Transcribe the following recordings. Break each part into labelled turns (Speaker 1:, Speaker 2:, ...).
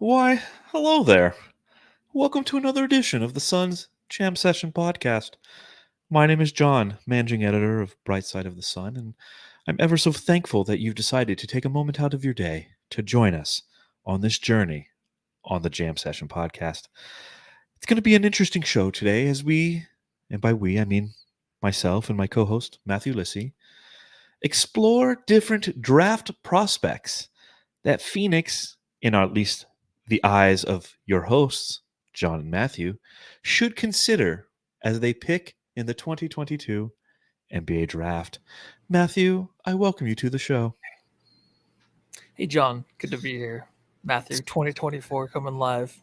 Speaker 1: Why, hello there. Welcome to another edition of the Sun's Jam Session podcast. My name is John, managing editor of Bright Side of the Sun, and I'm ever so thankful that you've decided to take a moment out of your day to join us on this journey on the Jam Session podcast. It's going to be an interesting show today as we, and by we, I mean myself and my co-host, Matthew Lissy, explore different draft prospects that Phoenix, in at least the eyes of your hosts, John and Matthew, should consider as they pick in the 2022 NBA draft. Matthew, I welcome you to the show.
Speaker 2: Hey, John. Good to be here. Matthew, 2024 coming live.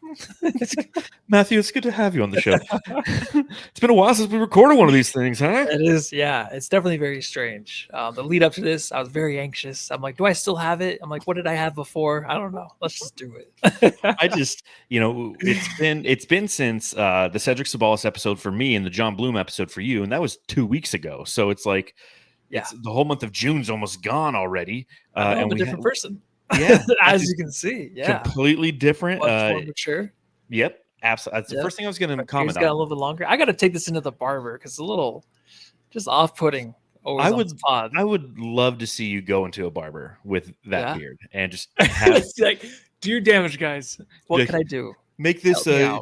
Speaker 1: Matthew, it's good to have you on the show. It's been a while since we recorded one of these things, huh?
Speaker 2: It is, yeah. It's definitely very strange. The lead up to this, I was very anxious. I'm like, do I still have it? I'm like, what did I have before? I don't know. Let's just do it.
Speaker 1: I just, it's been since the Cedric Sabalas episode for me and the John Bloom episode for you, and that was 2 weeks ago. So it's like,
Speaker 2: Yeah.
Speaker 1: the whole month of June's almost gone already.
Speaker 2: I'm a different person.
Speaker 1: Yeah,
Speaker 2: as you can see. Yeah.
Speaker 1: Completely different.
Speaker 2: Much more mature.
Speaker 1: Yep, absolutely. That's the first thing I was going to comment on.
Speaker 2: Got a little bit longer. I got to take this into the barber because it's a little just off-putting.
Speaker 1: I would love to see you go into a barber with that beard and just have
Speaker 2: it's like, do your damage, guys. What can I do?
Speaker 1: Make this a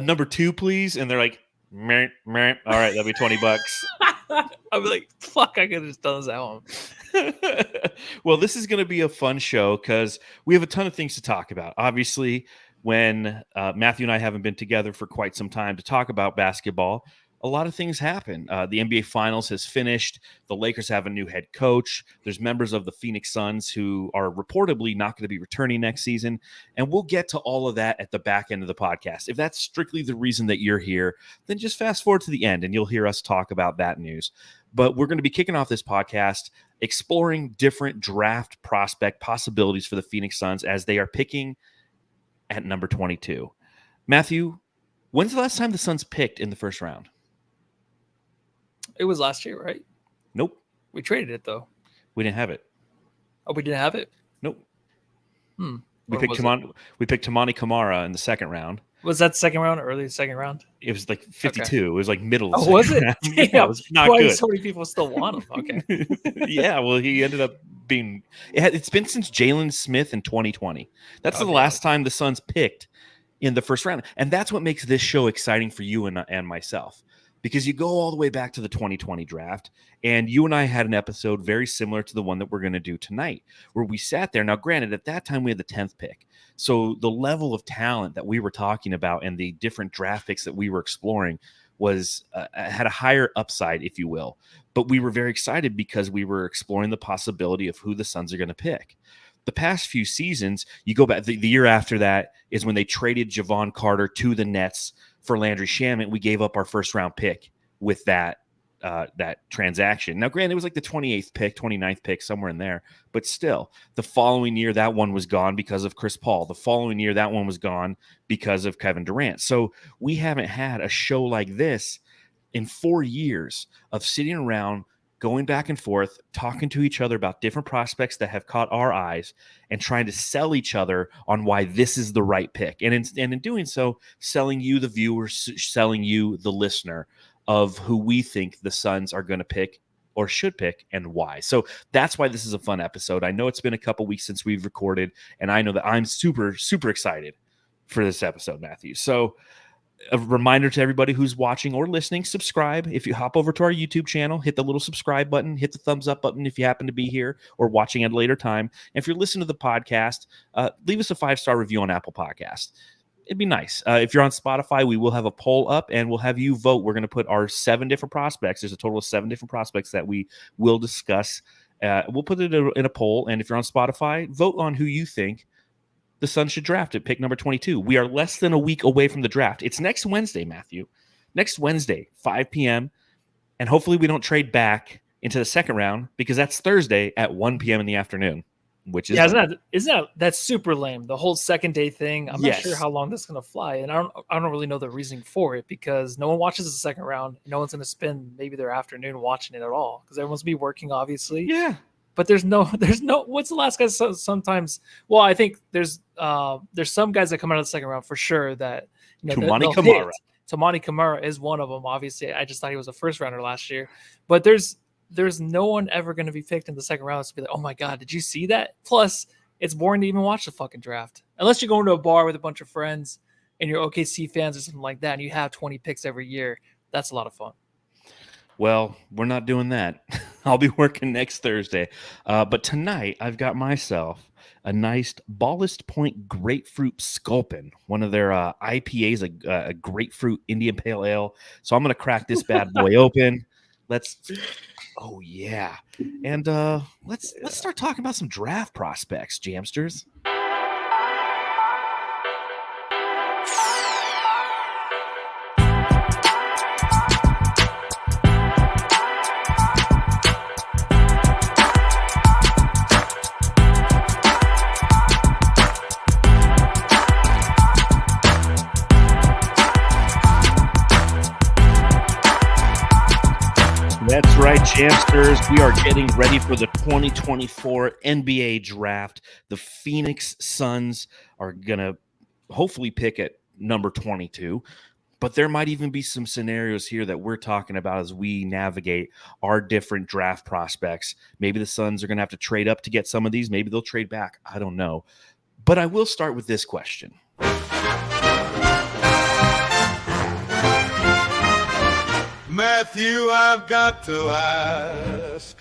Speaker 1: number 2, please. And they're like, meh, meh. All right, that'll be $20.
Speaker 2: I'd be like, fuck, I could have just done this at home.
Speaker 1: Well, this is going to be a fun show because we have a ton of things to talk about. Obviously, when Matthew and I haven't been together for quite some time to talk about basketball, a lot of things happen. The NBA Finals has finished. The Lakers have a new head coach. There's members of the Phoenix Suns who are reportedly not going to be returning next season. And we'll get to all of that at the back end of the podcast. If that's strictly the reason that you're here, then just fast forward to the end and you'll hear us talk about that news. But we're going to be kicking off this podcast exploring different draft prospect possibilities for the Phoenix Suns as they are picking at number 22. Matthew, when's the last time the Suns picked in the first round?
Speaker 2: It was last year, right?
Speaker 1: Nope.
Speaker 2: We traded it, though.
Speaker 1: We didn't have it.
Speaker 2: Oh, we didn't have it?
Speaker 1: Nope. We picked Tamani Kamara in the second round.
Speaker 2: Was that second round or early second round?
Speaker 1: It was like 52. Okay. It was like middle of
Speaker 2: the second round.
Speaker 1: Yeah, it was not good.
Speaker 2: So many people still want him. Okay.
Speaker 1: Yeah, well, he ended up being – it's been since Jalen Smith in 2020. That's the last time the Suns picked in the first round. And that's what makes this show exciting for you and myself. Because you go all the way back to the 2020 draft, and you and I had an episode very similar to the one that we're going to do tonight, where we sat there. Now, granted, at that time we had the 10th pick. So the level of talent that we were talking about and the different draft picks that we were exploring was had a higher upside, if you will. But we were very excited because we were exploring the possibility of who the Suns are going to pick. The past few seasons, you go back, the year after that is when they traded Javon Carter to the Nets for Landry Shamet. We gave up our first round pick with that transaction. Now, granted, it was like the 28th pick, 29th pick, somewhere in there. But still, the following year, that one was gone because of Chris Paul. The following year, that one was gone because of Kevin Durant. So we haven't had a show like this in 4 years of sitting around, going back and forth, talking to each other about different prospects that have caught our eyes and trying to sell each other on why this is the right pick. And in doing so, selling you, the viewer, selling you, the listener, of who we think the Suns are going to pick or should pick and why. So that's why this is a fun episode. I know it's been a couple weeks since we've recorded, and I know that I'm super, super excited for this episode, Matthew. So a reminder to everybody who's watching or listening, subscribe. If you hop over to our YouTube channel, hit the little subscribe button, hit the thumbs up button if you happen to be here or watching at a later time. And if you're listening to the podcast, leave us a 5-star review on Apple Podcasts. It'd be nice. If you're on Spotify, we will have a poll up and we'll have you vote. We're going to put our 7 different prospects. There's a total of 7 different prospects that we will discuss. We'll put it in a poll. And if you're on Spotify, vote on who you think the Suns should draft at pick number 22. We are less than a week away from the draft. It's next Wednesday, Matthew. Next Wednesday, 5 p.m. And hopefully we don't trade back into the second round because that's Thursday at 1 p.m. in the afternoon. Which is
Speaker 2: isn't that's super lame. The whole second day thing. I'm not sure how long that's gonna fly, and I don't really know the reasoning for it because no one watches the second round. No one's gonna spend maybe their afternoon watching it at all because everyone's gonna be working, obviously.
Speaker 1: Yeah.
Speaker 2: but there's no. What's the last guy? Sometimes, well, I think there's some guys that come out of the second round for sure that
Speaker 1: Tumani Kamara.
Speaker 2: Tumani Kamara is one of them. Obviously, I just thought he was a first rounder last year, but there's no one ever going to be picked in the second round to be like, oh my god, did you see that? Plus, it's boring to even watch the fucking draft unless you're going to a bar with a bunch of friends and you're OKC fans or something like that, and you have 20 picks every year. That's a lot of fun.
Speaker 1: Well, we're not doing that. I'll be working next Thursday. But tonight, I've got myself a nice Ballast Point Grapefruit Sculpin, one of their IPAs, a grapefruit Indian Pale Ale. So I'm going to crack this bad boy open. Oh, yeah. And let's start talking about some draft prospects, Jamsters. That's right, Jamsters. We are getting ready for the 2024 NBA draft. The Phoenix Suns are going to hopefully pick at number 22, but there might even be some scenarios here that we're talking about as we navigate our different draft prospects. Maybe the Suns are going to have to trade up to get some of these. Maybe they'll trade back. I don't know. But I will start with this question.
Speaker 3: Matthew, I've got to ask.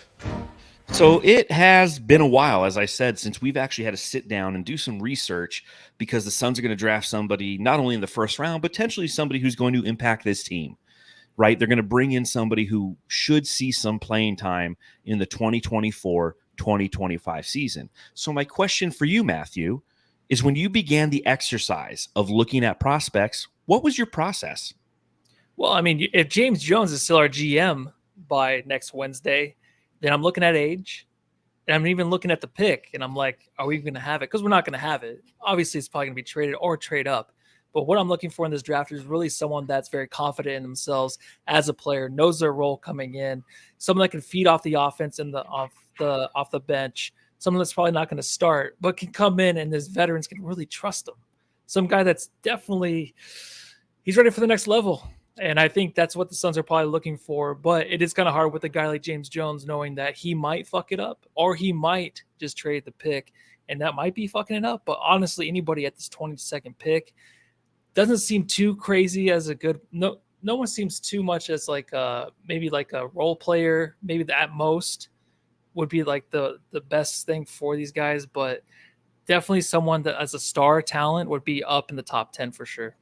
Speaker 1: So it has been a while, as I said, since we've actually had to sit down and do some research because the Suns are going to draft somebody not only in the first round, but potentially somebody who's going to impact this team, right? They're going to bring in somebody who should see some playing time in the 2024-2025 season. So my question for you, Matthew, is when you began the exercise of looking at prospects, what was your process?
Speaker 2: Well, I mean, if James Jones is still our GM by next Wednesday, then I'm looking at age, and I'm even looking at the pick, and I'm like, are we going to have it? Because we're not going to have it. Obviously, it's probably going to be traded or trade up. But what I'm looking for in this draft is really someone that's very confident in themselves as a player, knows their role coming in, someone that can feed off the offense and off the bench, someone that's probably not going to start, but can come in and his veterans can really trust him. Some guy that's definitely he's ready for the next level. And I think that's what the Suns are probably looking for. But it is kind of hard with a guy like James Jones knowing that he might fuck it up or he might just trade the pick. And that might be fucking it up. But honestly, anybody at this 22nd pick doesn't seem too crazy as a good – no one seems too much as maybe like a role player. Maybe at most would be like the best thing for these guys. But definitely someone that as a star talent would be up in the top 10 for sure.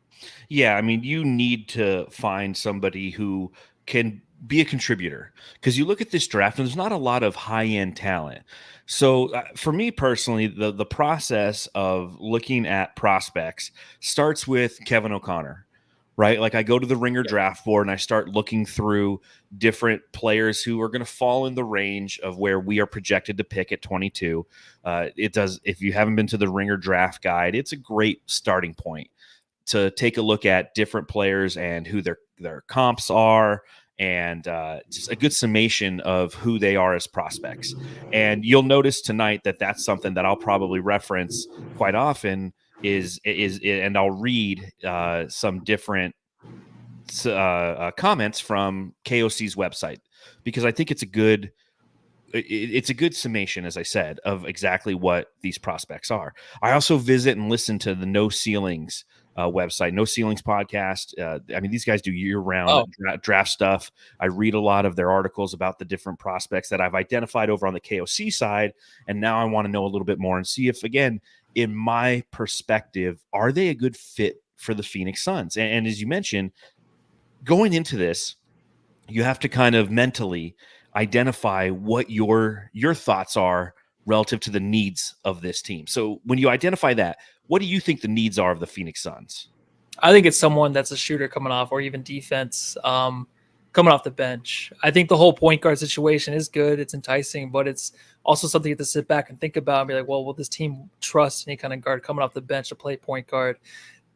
Speaker 1: Yeah, I mean, you need to find somebody who can be a contributor because you look at this draft and there's not a lot of high-end talent. So for me personally, the process of looking at prospects starts with Kevin O'Connor, right? Like I go to the Ringer draft board and I start looking through different players who are going to fall in the range of where we are projected to pick at 22. If you haven't been to the Ringer draft guide, it's a great starting point to take a look at different players and who their comps are, and just a good summation of who they are as prospects. And you'll notice tonight that that's something that I'll probably reference quite often and I'll read some different comments from KOC's website because I think it's a good summation, as I said, of exactly what these prospects are. I also visit and listen to the No Ceilings website, No Ceilings podcast. I mean, these guys do year-round draft stuff. I read a lot of their articles about the different prospects that I've identified over on the KOC side, and now I want to know a little bit more and see if, again, in my perspective, are they a good fit for the Phoenix Suns? And as you mentioned, going into this, you have to kind of mentally identify what your thoughts are relative to the needs of this team. So when you identify that, what do you think the needs are of the Phoenix Suns?
Speaker 2: I think it's someone that's a shooter coming off or even defense coming off the bench. I think the whole point guard situation is good. It's enticing, but it's also something you have to sit back and think about and be like, well, will this team trust any kind of guard coming off the bench to play point guard?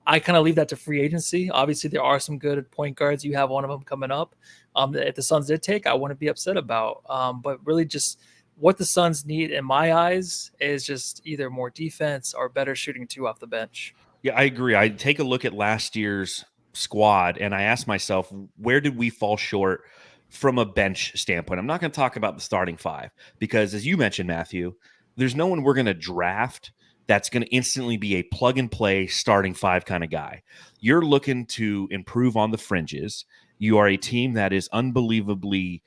Speaker 2: I kind of leave that to free agency. Obviously, there are some good point guards. You have one of them coming up. If the Suns did take, I wouldn't be upset about. But really just what the Suns need in my eyes is just either more defense or better shooting 2 off the bench.
Speaker 1: Yeah, I agree. I take a look at last year's squad and I ask myself, where did we fall short from a bench standpoint? I'm not going to talk about the starting 5 because, as you mentioned, Matthew, there's no one we're going to draft that's going to instantly be a plug and play starting 5 kind of guy. You're looking to improve on the fringes. You are a team that is unbelievably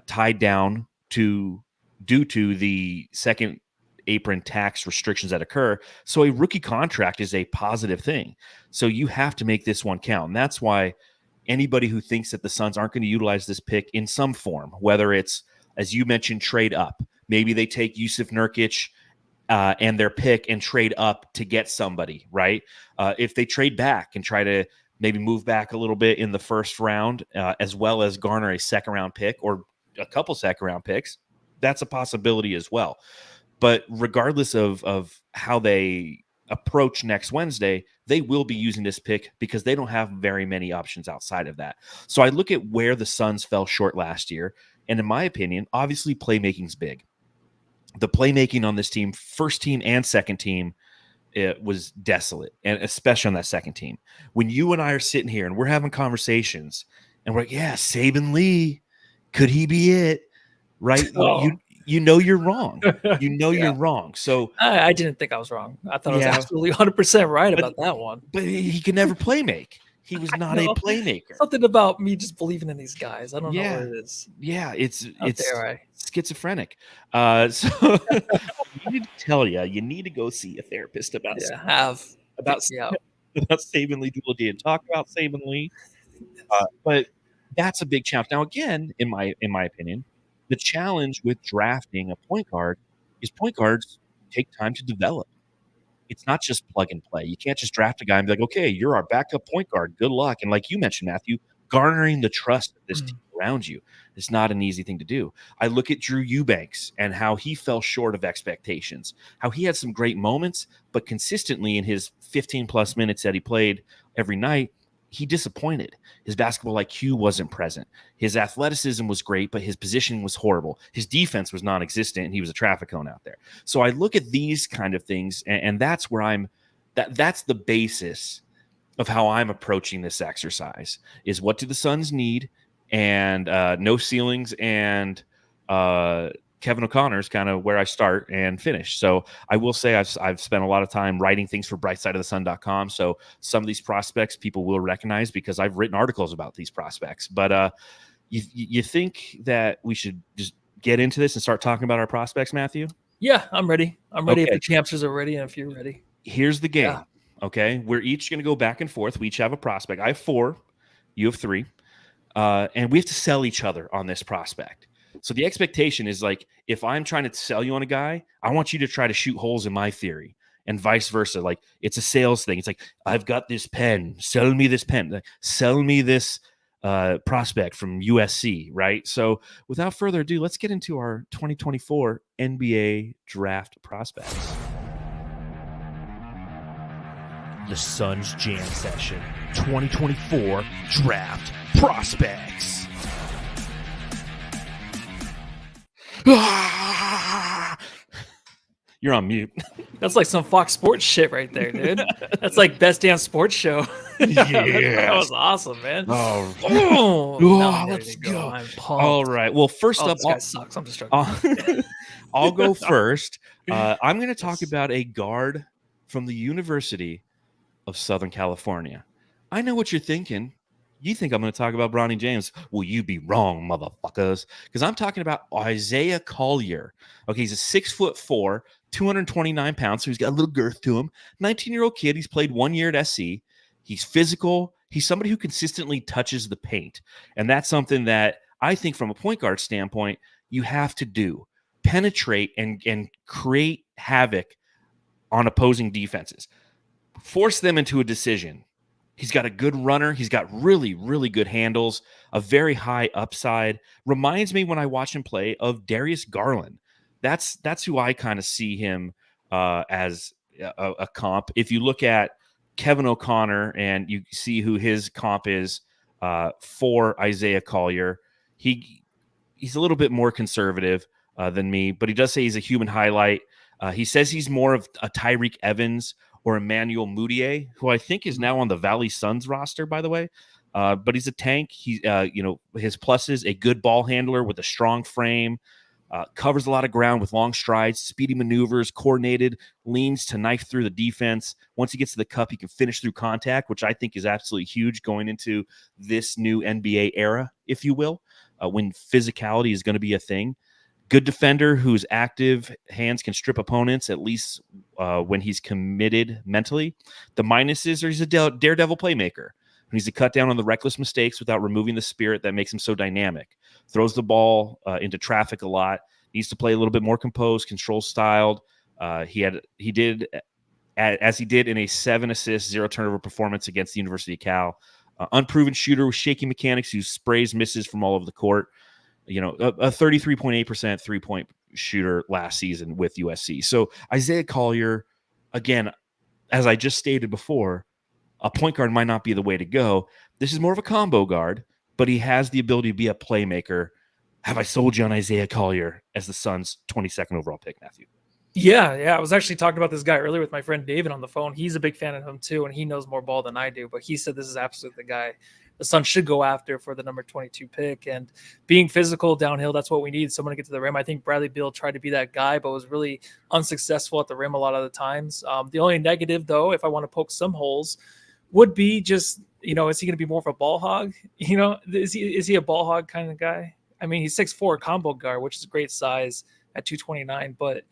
Speaker 1: tied down due to the second apron tax restrictions that occur. So a rookie contract is a positive thing. So you have to make this one count. And that's why anybody who thinks that the Suns aren't going to utilize this pick in some form, whether it's, as you mentioned, trade up, maybe they take Yusuf Nurkic and their pick and trade up to get somebody, right? If they trade back and try to maybe move back a little bit in the first round, as well as garner a second round pick or a couple second round picks, that's a possibility as well. But regardless of how they approach next Wednesday, they will be using this pick because they don't have very many options outside of that. So I look at where the Suns fell short last year. And in my opinion, obviously playmaking's big. The playmaking on this team, first team and second team, it was desolate, and especially on that second team. When you and I are sitting here and we're having conversations and we're like, yeah, Saban Lee, could he be it? Right?
Speaker 2: Oh.
Speaker 1: You know you're wrong. You know you're wrong. So
Speaker 2: I didn't think I was wrong. I thought I was absolutely 100% right about that one.
Speaker 1: But he could never play make. He was not a playmaker.
Speaker 2: Something about me just believing in these guys. I don't know what it is.
Speaker 1: Yeah, it's
Speaker 2: right?
Speaker 1: Schizophrenic. So I need to tell you need to go see a therapist about Saban Lee Dooley and talk about Saban Lee. But that's a big challenge. Now, again, in my opinion, the challenge with drafting a point guard is point guards take time to develop. It's not just plug and play. You can't just draft a guy and be like, okay, you're our backup point guard. Good luck. And like you mentioned, Matthew, garnering the trust of this team around you is not an easy thing to do. I look at Drew Eubanks and how he fell short of expectations, how he had some great moments, but consistently in his 15-plus minutes that he played every night, he disappointed. His basketball IQ wasn't present. His athleticism was great, but his positioning was horrible. His defense was non-existent, and he was a traffic cone out there. So I look at these kind of things, and that's where that's the basis of how I'm approaching this exercise, is what do the Suns need, and no ceilings, and Kevin O'Connor's kind of where I start and finish. So I will say I've spent a lot of time writing things for brightsideofthesun.com. So some of these prospects people will recognize because I've written articles about these prospects. But you think that we should just get into this and start talking about our prospects, Matthew?
Speaker 2: Yeah, I'm ready. I'm ready if the champsters are ready and if you're ready.
Speaker 1: Here's the game. Yeah. Okay. We're each going to go back and forth. We each have a prospect. I have 4. You have 3. And we have to sell each other on this prospect. So the expectation is like, if I'm trying to sell you on a guy, I want you to try to shoot holes in my theory and vice versa. Like, it's a sales thing. It's like, I've got this pen, sell me this pen, sell me this prospect from USC, right? So without further ado, let's get into our 2024 NBA draft prospects. The Suns Jam Session 2024 Draft Prospects. You're on mute.
Speaker 2: That's like some Fox Sports shit right there, dude. That's like best damn sports show.
Speaker 1: Yeah,
Speaker 2: that was awesome, man.
Speaker 1: Let's go. I'm pumped. All right. Well, first up,
Speaker 2: this guy sucks. I'm just joking.
Speaker 1: I'll go first. I'm going to talk about a guard from the University of Southern California. I know what you're thinking. You think I'm going to talk about Bronny James. Will you be wrong, motherfuckers? Because I'm talking about Isaiah Collier. Okay, he's a 6'4", 229 pounds, so he's got a little girth to him. 19-year-old kid. He's played 1 year at SC. He's physical. He's somebody who consistently touches the paint. And that's something that I think from a point guard standpoint, you have to do. Penetrate and create havoc on opposing defenses. Force them into a decision. He's got a good runner. He's got really, really good handles, a very high upside. Reminds me when I watch him play of Darius Garland. That's who I kind of see him as a comp. If you look at Kevin O'Connor and you see who his comp is for Isaiah Collier, he's a little bit more conservative. than me, but he does say he's a human highlight. He says he's more of a Tyreek Evans or Emmanuel Mudiay, who I think is now on the Valley Suns roster, by the way. But he's a tank. He, his pluses: a good ball handler with a strong frame, covers a lot of ground with long strides, speedy maneuvers, coordinated, leans to knife through the defense. Once he gets to the cup, he can finish through contact, which I think is absolutely huge going into this new NBA era, if you will, when physicality is going to be a thing. Good defender whose active hands can strip opponents, at least when he's committed mentally. The minuses are he's a daredevil playmaker. He needs to cut down on the reckless mistakes without removing the spirit that makes him so dynamic. Throws the ball into traffic a lot. Needs to play a little bit more composed, control-styled. He did as he did in a 7-assist, 0-turnover performance against the University of Cal. Unproven shooter with shaky mechanics who sprays misses from all over the court. A 33.8% three-point shooter last season with USC. So Isaiah Collier, again, as I just stated before, a point guard might not be the way to go. This is more of a combo guard, but he has the ability to be a playmaker. Have I sold you on Isaiah Collier as the Suns' 22nd overall pick, Matthew?
Speaker 2: Yeah. I was actually talking about this guy earlier with my friend David on the phone. He's a big fan of him too, and he knows more ball than I do. But he said this is absolutely the guy the Suns should go after for the number 22 pick. And being physical downhill, that's what we need. Someone to get to the rim. I think Bradley Beal tried to be that guy, but was really unsuccessful at the rim a lot of the times. The only negative, though, if I want to poke some holes, would be just, is he going to be more of a ball hog? Is he a ball hog kind of guy? I mean, he's 6'4", combo guard, which is a great size at 229. But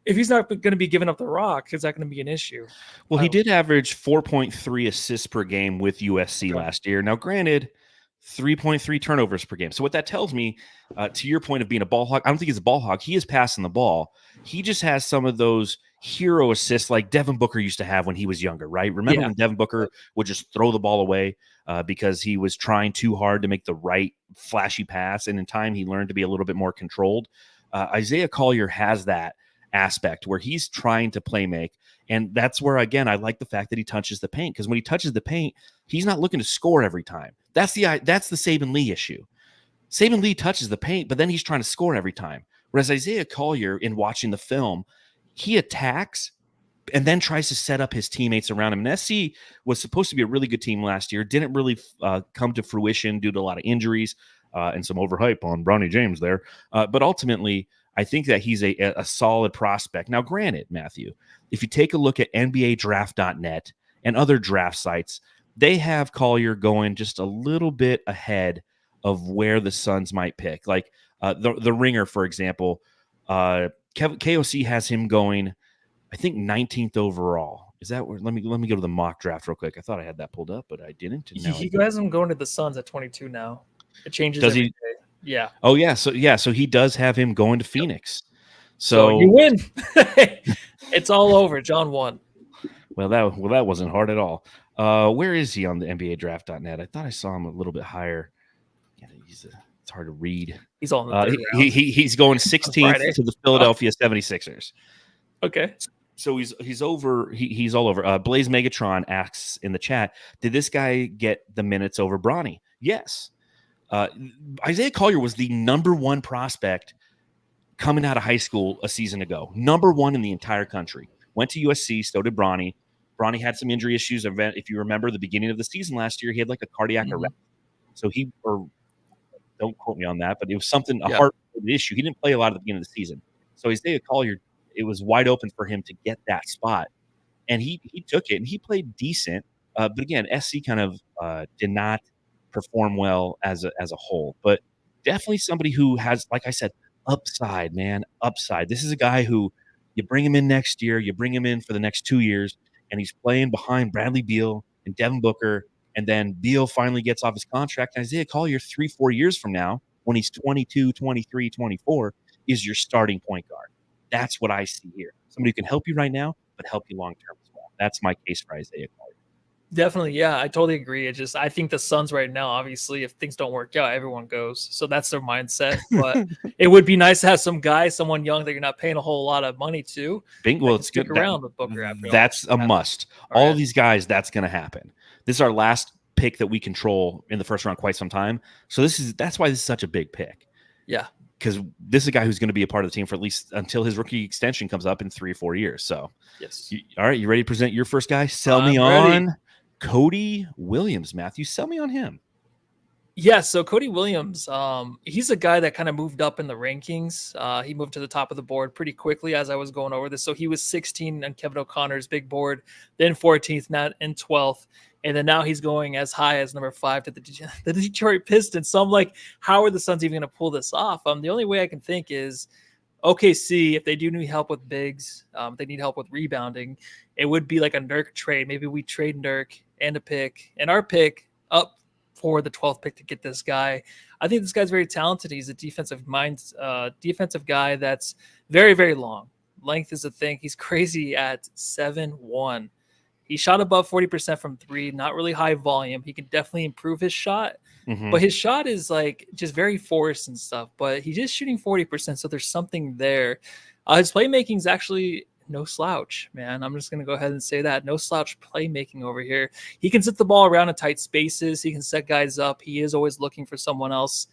Speaker 2: if he's not going to be giving up the rock, is that going to be an issue?
Speaker 1: Well, he did average 4.3 assists per game with USC last year. Now, granted, 3.3 turnovers per game. So what that tells me, to your point of being a ball hog, I don't think he's a ball hog. He is passing the ball. He just has some of those hero assists like Devin Booker used to have when he was younger, right? Remember when Devin Booker would just throw the ball away because he was trying too hard to make the right flashy pass, and in time he learned to be a little bit more controlled. Isaiah Collier has that aspect where he's trying to play make, and that's where, again, I like the fact that he touches the paint, because when he touches the paint, he's not looking to score every time. That's the Saben Lee issue. Saben Lee touches the paint, but then he's trying to score every time. Whereas Isaiah Collier, in watching the film, he attacks and then tries to set up his teammates around him. And SC was supposed to be a really good team last year. Didn't really come to fruition due to a lot of injuries and some overhype on Bronny James there. But ultimately, I think that he's a solid prospect. Now, granted, Matthew, if you take a look at NBADraft.net and other draft sites, they have Collier going just a little bit ahead of where the Suns might pick. Like the Ringer, for example, KOC has him going, I think, 19th overall. Is that where? Let me go to the mock draft real quick. I thought I had that pulled up, but I didn't.
Speaker 2: He has him going to the Suns at 22 now. It changes.
Speaker 1: Does he?
Speaker 2: Day. Yeah.
Speaker 1: Oh yeah. So he does have him going to Phoenix. So
Speaker 2: you win. It's all over. John won.
Speaker 1: Well, that wasn't hard at all. Where is he on the NBADraft.net? I thought I saw him a little bit higher. Yeah, it's hard to read.
Speaker 2: He's on the
Speaker 1: he's going 16th to the Philadelphia 76ers.
Speaker 2: Okay.
Speaker 1: So he's over. He's all over. Blaze Megatron asks in the chat, did this guy get the minutes over Bronny? Yes. Isaiah Collier was the number one prospect coming out of high school a season ago. Number one in the entire country. Went to USC, so did Bronny. Bronny had some injury issues. If you remember the beginning of the season last year, he had like a cardiac arrest. So don't quote me on that, but it was something, a heart issue. He didn't play a lot at the beginning of the season. So Isaiah Collier, it was wide open for him to get that spot. And he took it, and he played decent. But again, SC kind of did not perform well as a whole. But definitely somebody who has, like I said, upside, man, upside. This is a guy who you bring him in next year, you bring him in for the next 2 years, and he's playing behind Bradley Beal and Devin Booker, and then Beal finally gets off his contract. And Isaiah Collier, 3-4 years from now, when he's 22, 23, 24, is your starting point guard. That's what I see here. Somebody who can help you right now, but help you long-term as well. That's my case for Isaiah Collier.
Speaker 2: Definitely, yeah, I totally agree. I think the Suns right now, obviously, if things don't work out, everyone goes. So that's their mindset. But it would be nice to have someone young that you're not paying a whole lot of money to.
Speaker 1: Well, it's good.
Speaker 2: Around with Booker after
Speaker 1: that's a must. All these guys, that's going to happen. This is our last pick that we control in the first round quite some time. So that's why this is such a big pick.
Speaker 2: Yeah.
Speaker 1: because this is a guy who's going to be a part of the team for at least until his rookie extension comes up in 3 or 4 years. So,
Speaker 2: yes.
Speaker 1: All right, you ready to present your first guy? Sell me
Speaker 2: ready.
Speaker 1: on Cody Williams, Matthew. Sell me on him.
Speaker 2: Yeah, so Cody Williams, he's a guy that kind of moved up in the rankings. He moved to the top of the board pretty quickly as I was going over this. So he was 16 on Kevin O'Connor's big board, then 14th, not in 12th. And then now he's going as high as number 5 to the Detroit Pistons. So I'm like, how are the Suns even going to pull this off? The only way I can think is OKC, if they do need help with bigs, they need help with rebounding, it would be like a Nurk trade. Maybe we trade Nurk and a pick and our pick up for the 12th pick to get this guy. I think this guy's very talented. He's a defensive guy that's very, very long. Length is a thing. He's crazy at 7'1". He shot above 40% from 3, not really high volume. He can definitely improve his shot, but his shot is like just very forced and stuff, but he's just shooting 40%. So there's something there. His playmaking is actually no slouch, man. I'm just going to go ahead and say that. No slouch playmaking over here. He can set the ball around in tight spaces. He can set guys up. He is always looking for someone else.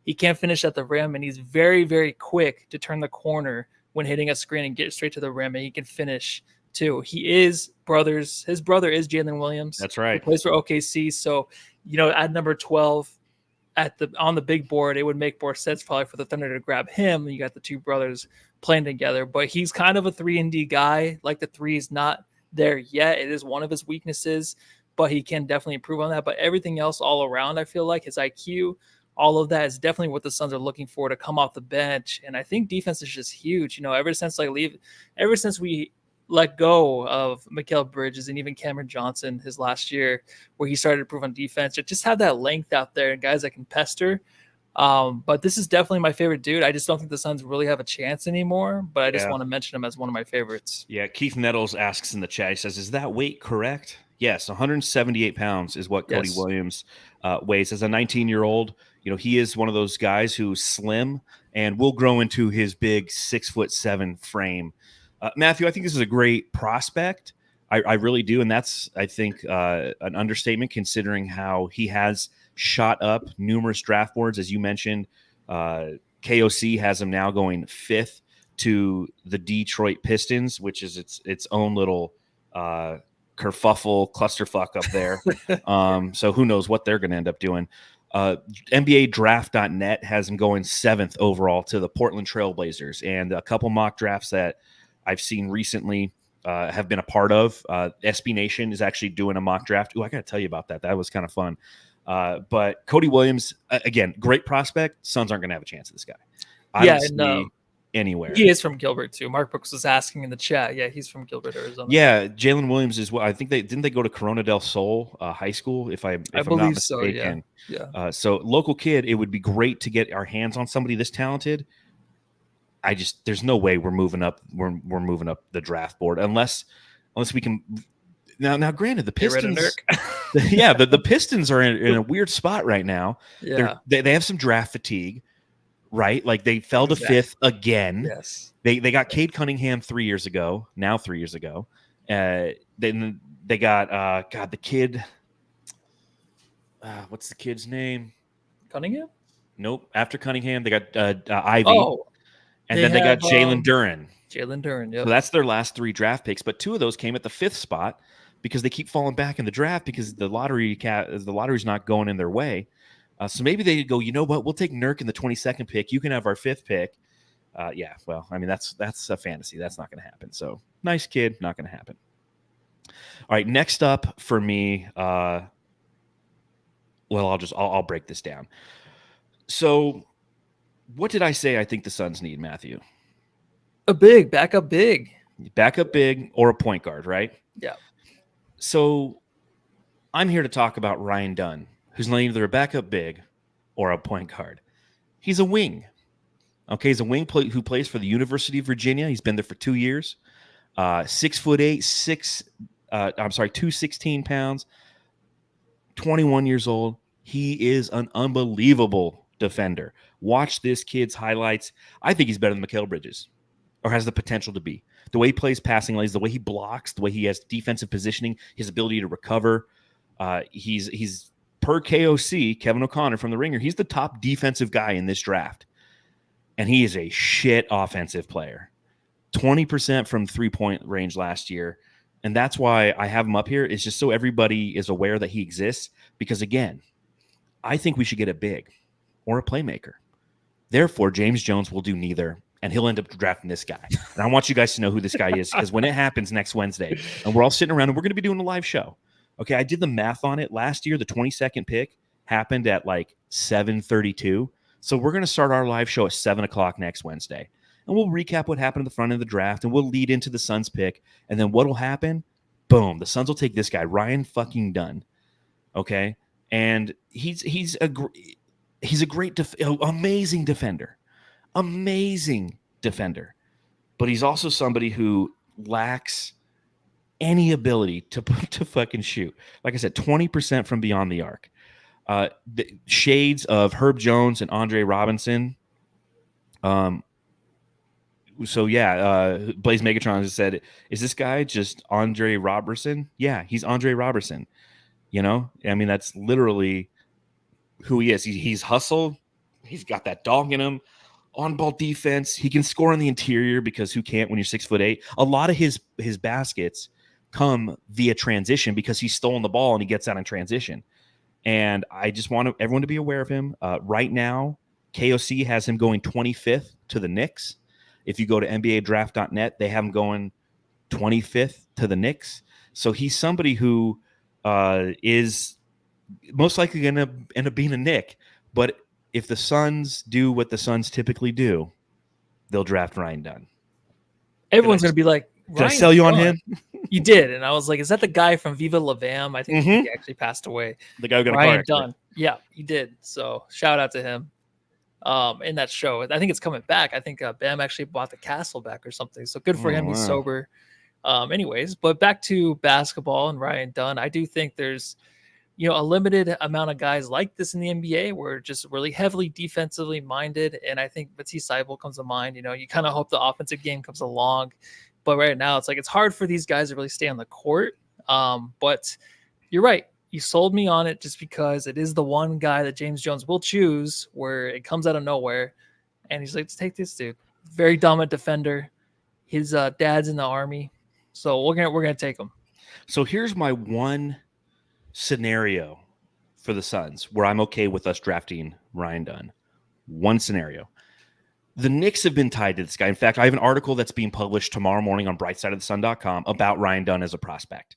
Speaker 2: He can't finish at the rim, and he's very, very quick to turn the corner when hitting a screen and get straight to the rim, and he can finish too. His brother is Jalen Williams.
Speaker 1: That's right.
Speaker 2: He plays for OKC. So, at number 12 on the big board, it would make more sense probably for the Thunder to grab him. You got the two brothers playing together, but he's kind of a 3-and-D guy. Like, the 3 is not there yet. It is one of his weaknesses, but he can definitely improve on that. But everything else all around, I feel like his IQ, all of that is definitely what the Suns are looking for to come off the bench. And I think defense is just huge. Ever since we let go of Mikal Bridges and even Cameron Johnson his last year, where he started to improve on defense, just have that length out there and guys that can pester. But this is definitely my favorite dude. I just don't think the Suns really have a chance anymore, but I just want to mention him as one of my favorites.
Speaker 1: Yeah, Keith Nettles asks in the chat, he says, is that weight correct? Yes, 178 pounds is what Cody Williams weighs. As a 19-year-old, he is one of those guys who's slim and will grow into his big 6'7" frame. Matthew, I think this is a great prospect. I really do, and that's, I think, an understatement considering how he has shot up numerous draft boards. As you mentioned, KOC has him now going 5th to the Detroit Pistons, which is its own little kerfuffle clusterfuck up there. So who knows what they're going to end up doing. NBA Draft.net has him going 7th overall to the Portland Trailblazers, and a couple mock drafts that I've seen recently have been a part of. SB Nation is actually doing a mock draft. Ooh, I got to tell you about that. That was kind of fun. But Cody Williams, again, great prospect. Suns aren't going to have a chance at this guy. I don't see anywhere.
Speaker 2: He is from Gilbert too. Mark Brooks was asking in the chat. Yeah, he's from Gilbert, Arizona.
Speaker 1: Yeah, Jalen Williams is what I think didn't they go to Corona del Sol High School? If I'm not mistaken.
Speaker 2: So, yeah.
Speaker 1: So local kid, it would be great to get our hands on somebody this talented. There's no way we're moving up. We're moving up the draft board unless we can. Now, granted, the Pistons. The Pistons are in a weird spot right now.
Speaker 2: Yeah,
Speaker 1: they have some draft fatigue, right? Like they fell to 5th again.
Speaker 2: Yes,
Speaker 1: they got Cade Cunningham 3 years ago. Then they got the kid. What's the kid's name?
Speaker 2: Cunningham?
Speaker 1: Nope. After Cunningham, they got Ivy.
Speaker 2: Oh.
Speaker 1: And then they got Jalen Duren.
Speaker 2: Jalen Duren, yeah.
Speaker 1: So that's their last 3 draft picks, but 2 of those came at the 5th spot because they keep falling back in the draft because the lottery's not going in their way. So maybe they go, you know what? We'll take Nurk in the 22nd pick. You can have our 5th pick. Well, I mean that's a fantasy. That's not going to happen. So nice kid, not going to happen. All right, next up for me. I'll break this down. So. What did I say I think the Suns need, Matthew?
Speaker 2: Backup big
Speaker 1: or a point guard, right?
Speaker 2: Yeah.
Speaker 1: So I'm here to talk about Ryan Dunn, who's not either a backup big or a point guard. He's a wing. Okay, he's a wing who plays for the University of Virginia. He's been there for 2 years. 6'8", 216 pounds, 21 years old. He is an unbelievable defender. Watch this kid's highlights. I think he's better than Mikal Bridges, or has the potential to be. The way he plays passing lanes, the way he blocks, the way he has defensive positioning, his ability to recover. He's per KOC, Kevin O'Connor from The Ringer, he's the top defensive guy in this draft. and he is a shit offensive player. 20% from 3-point range last year. And that's why I have him up here, is just so everybody is aware that he exists. Because, again, I think we should get a big or a playmaker. Therefore, James Jones will do neither, and he'll end up drafting this guy. And I want you guys to know who this guy is, because when it happens next Wednesday, and we're all sitting around, and we're going to be doing a live show. Okay, I did the math on it. Last year, the 22nd pick happened at like 7:32. So we're going to start our live show at 7 o'clock next Wednesday. And we'll recap what happened at the front of the draft, and we'll lead into the Suns pick. And then what will happen? Boom. The Suns will take this guy, Ryan fucking Dunn. Okay? And he's a great, amazing defender. Amazing defender. But he's also somebody who lacks any ability to fucking shoot. Like I said, 20% from beyond the arc. The shades of Herb Jones and Andre Robinson. So yeah, Blaze Megatron has said, is this guy just Andre Robertson? Yeah, he's Andre Robertson. You know, I mean, that's literally who he is. He's hustle. He's got that dog in him. On-ball defense. He can score on the interior, because who can't when you're 6'8"? A lot of his baskets come via transition, because he's stolen the ball and he gets out in transition. And I just want everyone to be aware of him. Right now, KOC has him going 25th to the Knicks. If you go to NBADraft.net, they have him going 25th to the Knicks. So he's somebody who is most likely going to end up being a Knick. But if the Suns do what the Suns typically do, they'll draft Ryan Dunn.
Speaker 2: Everyone's going to be like,
Speaker 1: did I sell you on him?
Speaker 2: You did. And I was like, is that the guy from Viva La Bam? I think he actually passed away.
Speaker 1: The guy who got
Speaker 2: Ryan
Speaker 1: a car
Speaker 2: Dunn. Yeah, he did. So shout out to him. In that show. I think it's coming back. I think Bam actually bought the castle back or something. So good for him.
Speaker 1: Wow.
Speaker 2: He's sober. Anyways, but back to basketball and Ryan Dunn. I do think there's, a limited amount of guys like this in the NBA. We're just really heavily defensively minded. And I think Matisse Thybulle comes to mind. You kind of hope the offensive game comes along. But right now, it's like it's hard for these guys to really stay on the court. But you're right. You sold me on it just because it is the one guy that James Jones will choose where it comes out of nowhere. And he's like, let's take this dude. Very dominant defender. His dad's in the Army. So we're gonna take him.
Speaker 1: So here's my one scenario for the Suns where I'm okay with us drafting Ryan Dunn. One scenario. The Knicks have been tied to this guy. In fact, I have an article that's being published tomorrow morning on brightsideofthesun.com about Ryan Dunn as a prospect.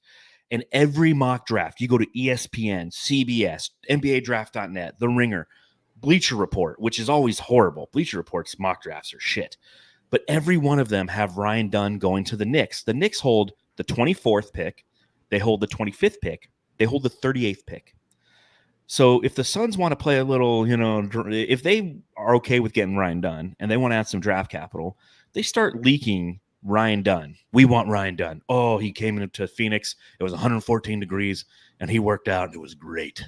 Speaker 1: And every mock draft, you go to ESPN, CBS, NBADraft.net, The Ringer, Bleacher Report, which is always horrible. Bleacher Report's mock drafts are shit. But every one of them have Ryan Dunn going to the Knicks. The Knicks hold the 24th pick. They hold the 25th pick. They hold the 38th pick. So if the Suns want to play a little, if they are okay with getting Ryan Dunn and they want to add some draft capital, they start leaking Ryan Dunn. We want Ryan Dunn. Oh, he came into Phoenix. It was 114 degrees, and he worked out. It was great.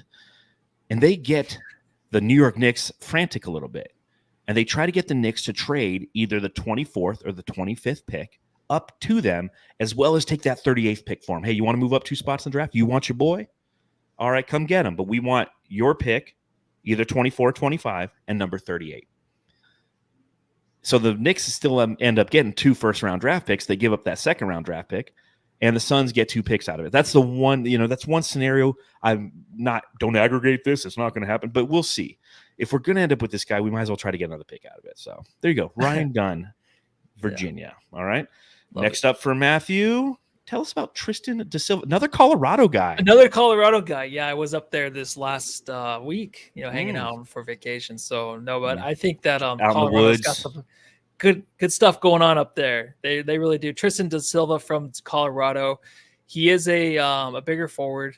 Speaker 1: And they get the New York Knicks frantic a little bit. And they try to get the Knicks to trade either the 24th or the 25th pick up to them, as well as take that 38th pick for him. Hey, you want to move up 2 spots in the draft? You want your boy? All right, come get him. But we want your pick, either 24, 25, and number 38. So the Knicks still end up getting 2 first-round draft picks. They give up that second-round draft pick, and the Suns get 2 picks out of it. That's the one, that's one scenario. Don't aggregate this. It's not going to happen, but we'll see. If we're going to end up with this guy, we might as well try to get another pick out of it. So there you go. Ryan Dunn, Virginia. Yeah. All right. Next up for Matthew, tell us about Tristan D Silva, another Colorado guy.
Speaker 2: Yeah, I was up there this last week, hanging out for vacation. So but I think that Colorado's got some good stuff going on up there. They really do. Tristan D Silva from Colorado. He is a bigger forward,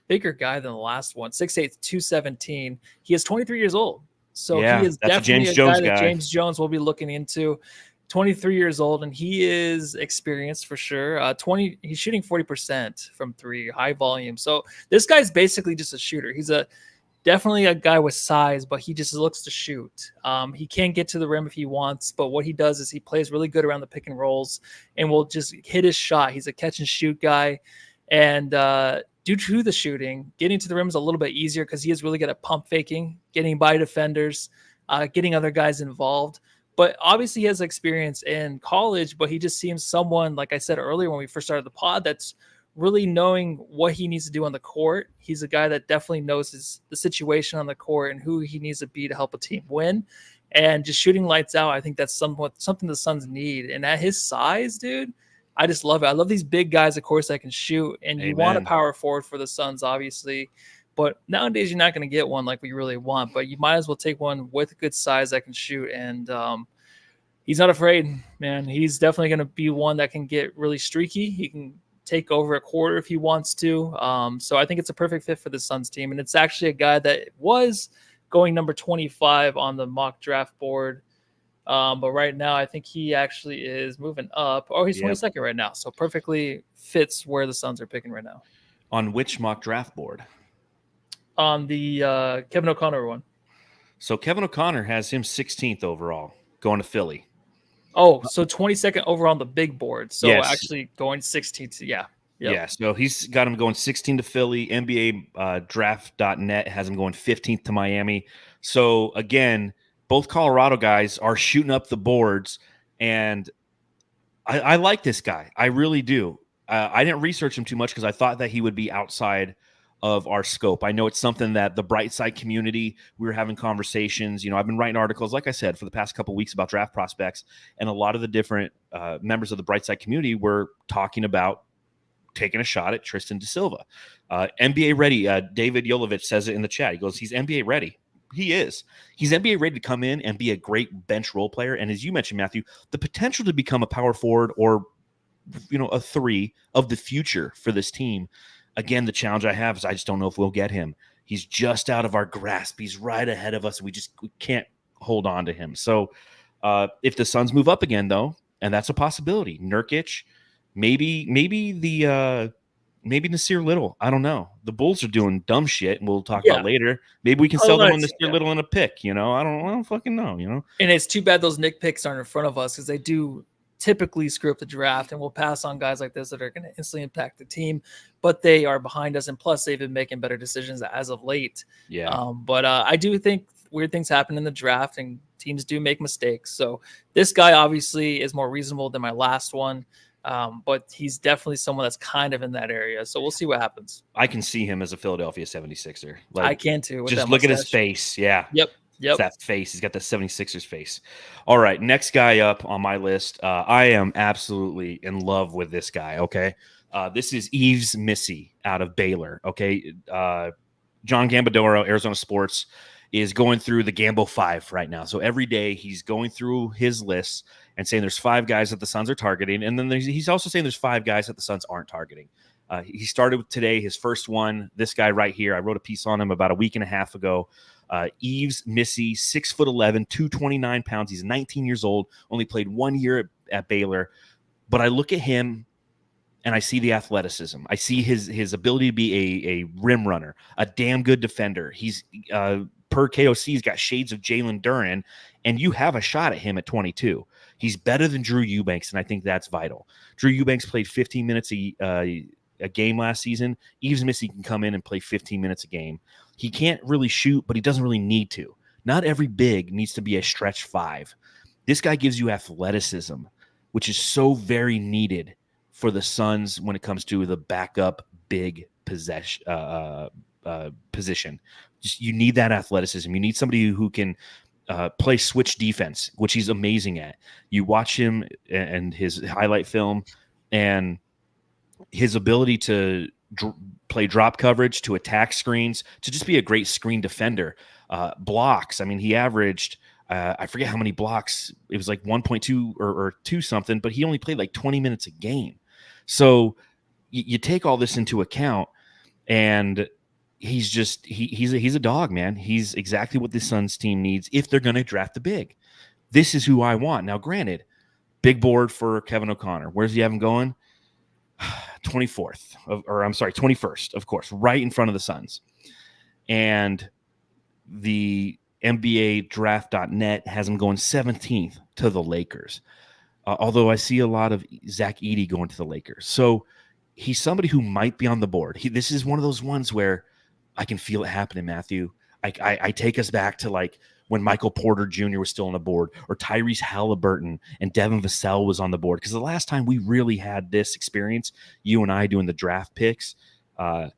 Speaker 2: bigger guy than the last one. 6'8", 217. He is 23 years old. So he is definitely a guy that James Jones will be looking into. 23 years old, and he is experienced for sure. He's shooting 40% from 3, high volume. So this guy's basically just a shooter. He's definitely a guy with size, but he just looks to shoot. He can get to the rim if he wants, but what he does is he plays really good around the pick and rolls and will just hit his shot. He's a catch and shoot guy. And due to the shooting, getting to the rim is a little bit easier because he is really good at pump faking, getting by defenders. getting other guys involved. But obviously he has experience in college, but he just seems someone, like I said earlier when we first started the pod, that's really knowing what he needs to do on the court. He's a guy that definitely knows the situation on the court and who he needs to be to help a team win. And just shooting lights out, I think that's something the Suns need. And at his size, dude, I just love it. I love these big guys, of course, that can shoot. And you want a power forward for the Suns, obviously. But nowadays, you're not going to get one like we really want. But you might as well take one with good size that can shoot. And he's not afraid, man. He's definitely going to be one that can get really streaky. He can take over a quarter if he wants to. So I think it's a perfect fit for the Suns team. And it's actually a guy that was going number 25 on the mock draft board. But right now, I think he actually is moving up. Oh, he's 22nd right now. So perfectly fits where the Suns are picking right now.
Speaker 1: On which mock draft board?
Speaker 2: On the Kevin O'Connor one.
Speaker 1: So Kevin O'Connor has him 16th overall, going to Philly.
Speaker 2: Oh, so 22nd over on the big board. So actually going 16th. Yeah. Yep.
Speaker 1: Yeah, so he's got him going 16 to Philly. NBA draft.net has him going 15th to Miami. So, again, both Colorado guys are shooting up the boards, and I like this guy. I really do. I didn't research him too much because I thought that he would be outside of our scope. I know it's something that the bright side community, we were having conversations. I've been writing articles, like I said, for the past couple of weeks about draft prospects, and a lot of the different members of the bright side community were talking about taking a shot at Tristan D Silva. NBA ready. David Yolovich says it in the chat. He goes, he's NBA ready. He is. He's NBA ready to come in and be a great bench role player. And as you mentioned, Matthew, the potential to become a power forward or, a 3 of the future for this team. Again, the challenge I have is I just don't know if we'll get him. He's just out of our grasp. He's right ahead of us. We can't hold on to him. So if the Suns move up again, though, and that's a possibility, Nurkic, maybe Nasir Little. I don't know. The Bulls are doing dumb shit, and we'll talk about later. Maybe we can sell them on Nasir Little in a pick. I don't fucking know.
Speaker 2: And it's too bad those Nick picks aren't in front of us because they do typically screw up the draft, and we'll pass on guys like this that are going to instantly impact the team. But they are behind us, and plus they've been making better decisions as of late.
Speaker 1: Yeah.
Speaker 2: But I do think weird things happen in the draft, and teams do make mistakes. So this guy obviously is more reasonable than my last one. But he's definitely someone that's kind of in that area. So we'll see what happens.
Speaker 1: I can see him as a Philadelphia 76er.
Speaker 2: I can too.
Speaker 1: Just look at his face. Yeah.
Speaker 2: Yep.
Speaker 1: It's that face. He's got the 76ers face. All right. Next guy up on my list. I am absolutely in love with this guy. Okay. This is Yves Missy out of Baylor. Okay. John Gambadoro, Arizona Sports, is going through the Gambo 5 right now. So every day he's going through his lists and saying there's 5 guys that the Suns are targeting. And then he's also saying there's 5 guys that the Suns aren't targeting. He started with today, his first one, this guy right here. I wrote a piece on him about a week and a half ago. Yves Missy, 6'11", 229 pounds. He's 19 years old, only played 1 year at Baylor. But I look at him and I see the athleticism. I see his ability to be a rim runner, a damn good defender. He's per KOC, he's got shades of Jalen Duren, and you have a shot at him at 22. He's better than Drew Eubanks, and I think that's vital. Drew Eubanks played 15 minutes a game last season. Yves Missy can come in and play 15 minutes a game. He can't really shoot, but he doesn't really need to. Not every big needs to be a stretch 5. This guy gives you athleticism, which is so very needed for the Suns when it comes to the backup big position. Just you need that athleticism. You need somebody who can play switch defense, which he's amazing at. You watch him and his highlight film and his ability to play drop coverage, to attack screens, to just be a great screen defender. Blocks. I mean, he averaged, I forget how many blocks. It was like 1.2 or 2 something, but he only played like 20 minutes a game. So you take all this into account, and he's a dog, man. He's exactly what the Suns team needs if they're going to draft the big. This is who I want. Now, granted, big board for Kevin O'Connor. Where's he have him going? 21st, of course, right in front of the Suns. And the NBA draft.net has him going 17th to the Lakers. Although I see a lot of Zach Edey going to the Lakers. So he's somebody who might be on the board. This is one of those ones where I can feel it happening, Matthew. I take us back to like when Michael Porter Jr. was still on the board, or Tyrese Halliburton and Devin Vassell was on the board. Because the last time we really had this experience, you and I doing the draft picks and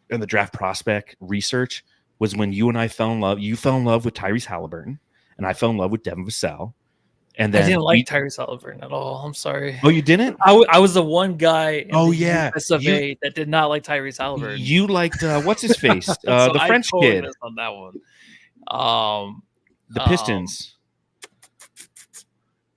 Speaker 1: the draft prospect research, was when you and I fell in love. You fell in love with Tyrese Halliburton, and I fell in love with Devin Vassell. And then
Speaker 2: I didn't like Tyrese Halliburton at all. I'm sorry.
Speaker 1: Oh, you didn't?
Speaker 2: I was the one guy in the
Speaker 1: yeah.
Speaker 2: US of A that did not like Tyrese Halliburton.
Speaker 1: You liked what's his face?
Speaker 2: So
Speaker 1: the French
Speaker 2: totally
Speaker 1: kid.
Speaker 2: missed on that one.
Speaker 1: The Pistons.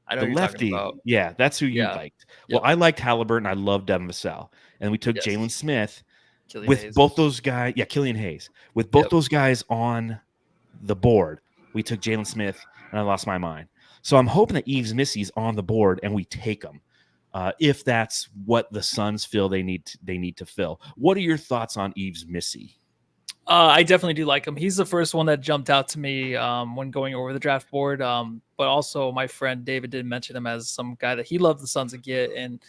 Speaker 2: I know
Speaker 1: The
Speaker 2: who you're talking
Speaker 1: lefty.
Speaker 2: about.
Speaker 1: Yeah, that's who you liked. Well, I liked Halliburton. I loved Devin Vassell. And we took Jalen Smith
Speaker 2: Killian
Speaker 1: with
Speaker 2: Hayes.
Speaker 1: both those guys. Yeah, Killian Hayes. With both those guys on the board, we took Jalen Smith, and I lost my mind. So I'm hoping that Yves Missy's on the board and we take him, if that's what the Suns feel they need to fill. What are your thoughts on Yves Missy?
Speaker 2: I definitely do like him. He's the first one that jumped out to me when going over the draft board. But also my friend David did mention him as some guy that he loved the Suns to get, and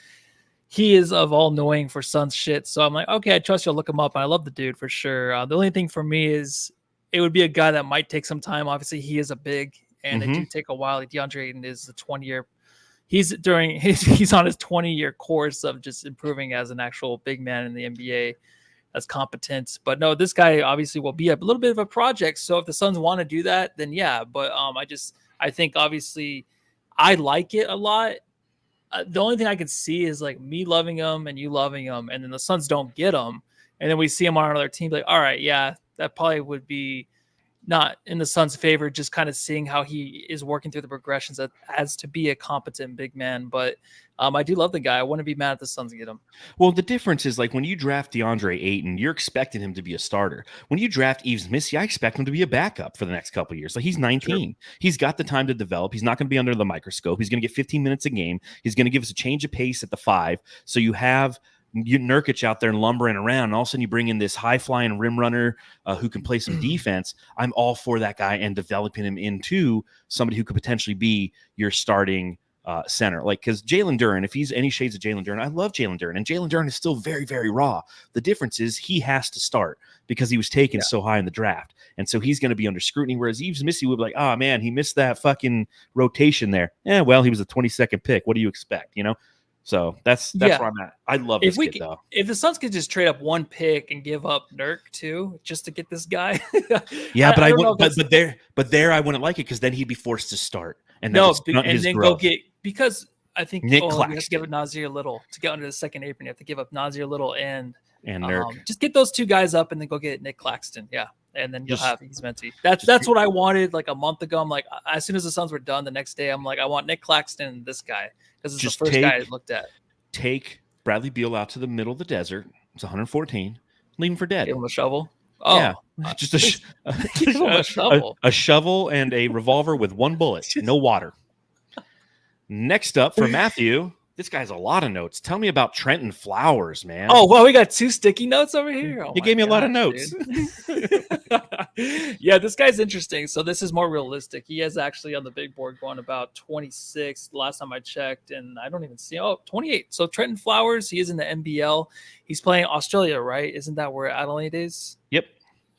Speaker 2: he is of all knowing for Suns shit. So I'm like, okay, I trust you'll look him up. And I love the dude for sure. The only thing for me is it would be a guy that might take some time. Obviously, he is a big. And it do take a while. Like DeAndre Ayton is a 20-year. He's on his 20-year course of just improving as an actual big man in the NBA, as competent. But no, this guy obviously will be a little bit of a project. So if the Suns want to do that, then yeah. But I think obviously I like it a lot. The only thing I can see is like me loving him and you loving him, and then the Suns don't get him, and then we see him on another team. Like, all right, yeah, that probably would be not in the Suns' favor, just kind of seeing how he is working through the progressions as to be a competent big man. But I do love the guy. I wouldn't be mad if the Suns get him.
Speaker 1: Well, the difference is like when you draft DeAndre Ayton, you're expecting him to be a starter. When you draft Yves Missy, I expect him to be a backup for the next couple of years. Like he's 19. Sure. He's got the time to develop. He's not going to be under the microscope. He's going to get 15 minutes a game. He's going to give us a change of pace at the 5. So you have Nurkic out there and lumbering around, and all of a sudden you bring in this high-flying rim runner who can play some defense. I'm all for that guy and developing him into somebody who could potentially be your starting center. Like, because Jalen Duren, if he's any shades of Jalen Duren, I love Jalen Duren, and Jalen Duren is still very, very raw. The difference is he has to start because he was taken so high in the draft, and so he's going to be under scrutiny, whereas Yves Missy would be like, oh, man, he missed that fucking rotation there. Yeah, well, he was a 22nd pick. What do you expect, you know? So that's where I'm at. I love this kid, though.
Speaker 2: If the Suns could just trade up one pick and give up Nurk too, just to get this guy.
Speaker 1: Yeah, but I wouldn't. But there, I wouldn't like it because then he'd be forced to start. And then
Speaker 2: go get, because I think
Speaker 1: Nick
Speaker 2: you
Speaker 1: Claxton.
Speaker 2: have to give up Nasir Little to get under the second apron. You have to give up Nasir Little and
Speaker 1: Nurk.
Speaker 2: Just get those two guys up and then go get Nick Claxton. Yeah. And then you'll have Yves Missy. That's what I wanted like a month ago. I'm like, as soon as the Suns were done the next day, I'm like, I want Nick Claxton and this guy because it's the first guy I looked at.
Speaker 1: Take Bradley Beal out to the middle of the desert. It's 114. Leave him for dead.
Speaker 2: Give him a shovel. Oh,
Speaker 1: yeah. Just a
Speaker 2: shovel.
Speaker 1: A shovel and a revolver with one bullet. No water. Next up for Matthew. This guy's a lot of notes. Tell me about Trenton Flowers, man.
Speaker 2: Oh, well, we got 2 sticky notes over here.
Speaker 1: You gave me a lot of notes.
Speaker 2: Yeah, this guy's interesting. So this is more realistic. He is actually on the big board going about 26 last time I checked, and I don't even see 28. So Trenton Flowers, he is in the NBL. He's playing Australia, right? Isn't that where Adelaide is?
Speaker 1: Yep.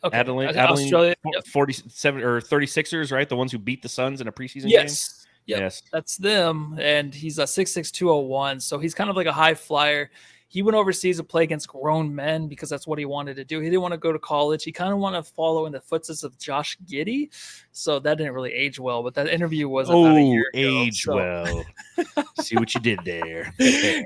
Speaker 2: Okay.
Speaker 1: Adelaide,
Speaker 2: Australia,
Speaker 1: 47 or 36ers, right? The ones who beat the Suns in a preseason game?
Speaker 2: Yep,
Speaker 1: yes,
Speaker 2: that's them. And he's a 6'6", 201. So he's kind of like a high flyer. He went overseas to play against grown men because that's what he wanted to do. He didn't want to go to college. He kind of wanted to follow in the footsteps of Josh Giddey. So that didn't really age well. But that interview was about a year ago.
Speaker 1: Well. See what you did there.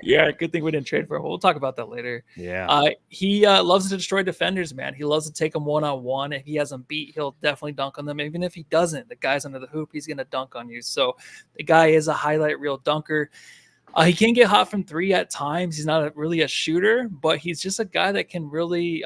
Speaker 2: Yeah, good thing we didn't trade for him. We'll talk about that later.
Speaker 1: Yeah.
Speaker 2: He loves to destroy defenders, man. He loves to take them one-on-one. If he has them beat, he'll definitely dunk on them. Even if he doesn't, the guy's under the hoop, he's going to dunk on you. So the guy is a highlight reel dunker. He can get hot from 3 at times. He's not really a shooter, but he's just a guy that can really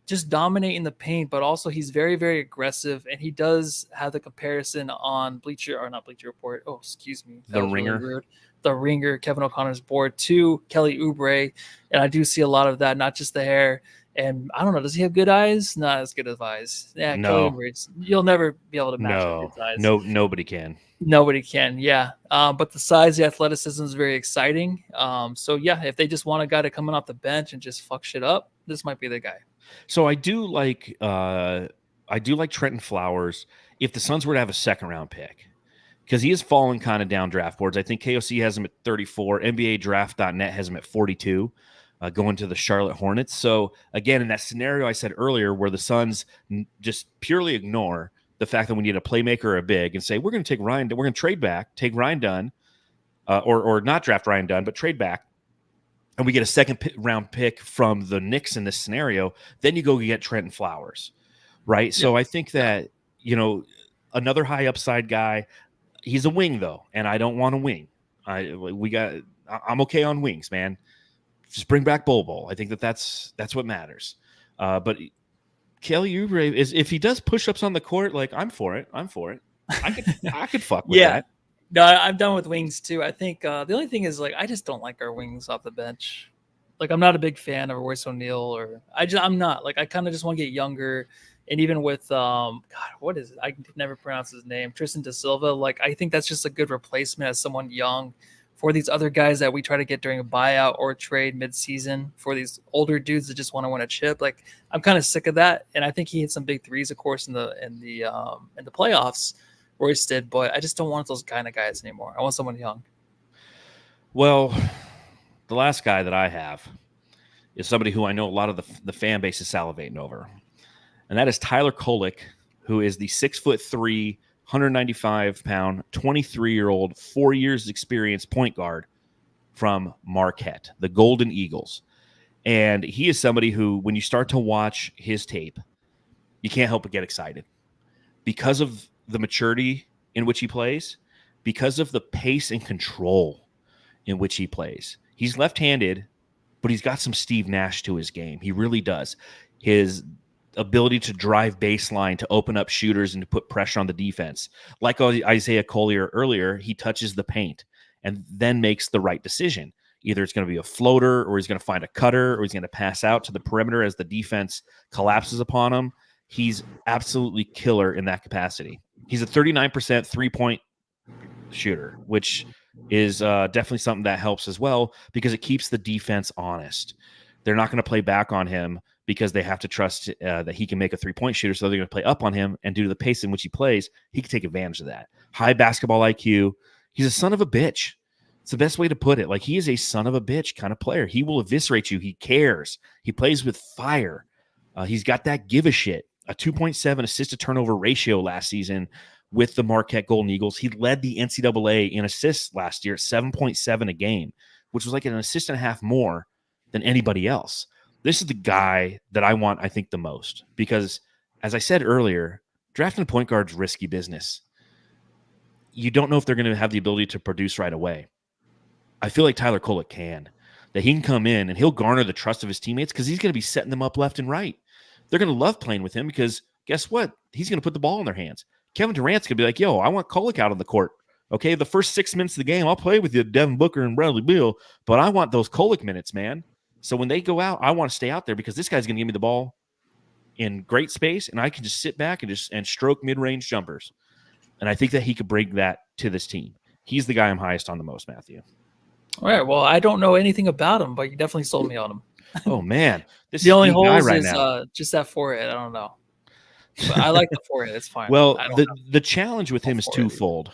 Speaker 2: just dominate in the paint, but also he's very, very aggressive. And he does have the comparison on Bleacher Report. Oh, excuse me.
Speaker 1: The Ringer.
Speaker 2: Really the Ringer, Kevin O'Connor's board to Kelly Oubre. And I do see a lot of that, not just the hair. And I don't know, does he have good eyes? Not as good as eyes. Yeah,
Speaker 1: no.
Speaker 2: Kelly Oubre, you'll never be able to match his eyes.
Speaker 1: No, nobody can.
Speaker 2: Nobody can, yeah. But the size, the athleticism is very exciting. So, yeah, if they just want a guy to come in off the bench and just fuck shit up, this might be the guy.
Speaker 1: So I do like I I do like Trenton Flowers if the Suns were to have a second-round pick, because he has fallen kind of down draft boards. I think KOC has him at 34. NBA Draft.net has him at 42, going to the Charlotte Hornets. So, again, in that scenario I said earlier where the Suns just purely ignore the fact that we need a playmaker or a big and say, we're going to take Ryan, we're going to trade back, take Ryan Dunn, or not draft Ryan Dunn, but trade back, and we get a second-round pick from the Knicks in this scenario, then you go get Trenton Flowers, right? Yeah. So I think that, another high upside guy, he's a wing, though, and I don't want a wing. I'm okay on wings, man. Just bring back Bol. I think that's what matters. But Kelly Oubre is, if he does push-ups on the court, like, I'm for it. I could fuck with that.
Speaker 2: No, I'm done with wings too. I think the only thing is, like, I just don't like our wings off the bench. Like, I'm not a big fan of Royce O'Neal, or I'm not. Like, I kind of just want to get younger. And even with God, what is it? I can never pronounce his name. Tristan D Silva. Like, I think that's just a good replacement as someone young for these other guys that we try to get during a buyout or trade mid-season, for these older dudes that just want to win a chip. Like, I'm kind of sick of that. And I think he hit some big threes, of course, in the playoffs. Royce did, but I just don't want those kind of guys anymore. I want someone young.
Speaker 1: Well, the last guy that I have is somebody who I know a lot of the fan base is salivating over, and that is Tyler Kolek, who is the 6'3", 195-pound, 23-year-old, 4 years experience point guard from Marquette, the Golden Eagles. And he is somebody who, when you start to watch his tape, you can't help but get excited because of the maturity in which he plays, because of the pace and control in which he plays. He's left-handed, but he's got some Steve Nash to his game. He really does. His ability to drive baseline, to open up shooters and to put pressure on the defense. Like Isaiah Collier earlier, he touches the paint and then makes the right decision. Either it's going to be a floater, or he's going to find a cutter, or he's going to pass out to the perimeter as the defense collapses upon him. He's absolutely killer in that capacity. He's a 39% three-point shooter, which is definitely something that helps as well, because it keeps the defense honest. They're not going to play back on him because they have to trust that he can make a three-point shooter, so they're going to play up on him, and due to the pace in which he plays, he can take advantage of that. High basketball IQ. He's a son of a bitch. It's the best way to put it. Like, he is a son of a bitch kind of player. He will eviscerate you. He cares. He plays with fire. He's got that give a shit. A 2.7 assist-to-turnover ratio last season with the Marquette Golden Eagles. He led the NCAA in assists last year at 7.7 a game, which was like an assist and a half more than anybody else. This is the guy that I want, I think, the most, because, as I said earlier, drafting a point guard's risky business. You don't know if they're going to have the ability to produce right away. I feel like Tyler Kolek can. That he can come in and he'll garner the trust of his teammates, because he's going to be setting them up left and right. They're going to love playing with him because guess what? He's going to put the ball in their hands. Kevin Durant's going to be like, yo, I want Kolek out on the court. Okay, the first 6 minutes of the game, I'll play with you, Devin Booker and Bradley Beal, but I want those Kolek minutes, man. So when they go out, I want to stay out there because this guy's going to give me the ball in great space, and I can just sit back and stroke mid-range jumpers. And I think that he could bring that to this team. He's the guy I'm highest on the most, Matthew.
Speaker 2: All right, well, I don't know anything about him, but you definitely sold me on him.
Speaker 1: Oh, man. This
Speaker 2: the only holes
Speaker 1: right
Speaker 2: is
Speaker 1: now.
Speaker 2: Just that forehead. I don't know. But I like the forehead. It's fine.
Speaker 1: Well, the challenge with him is twofold.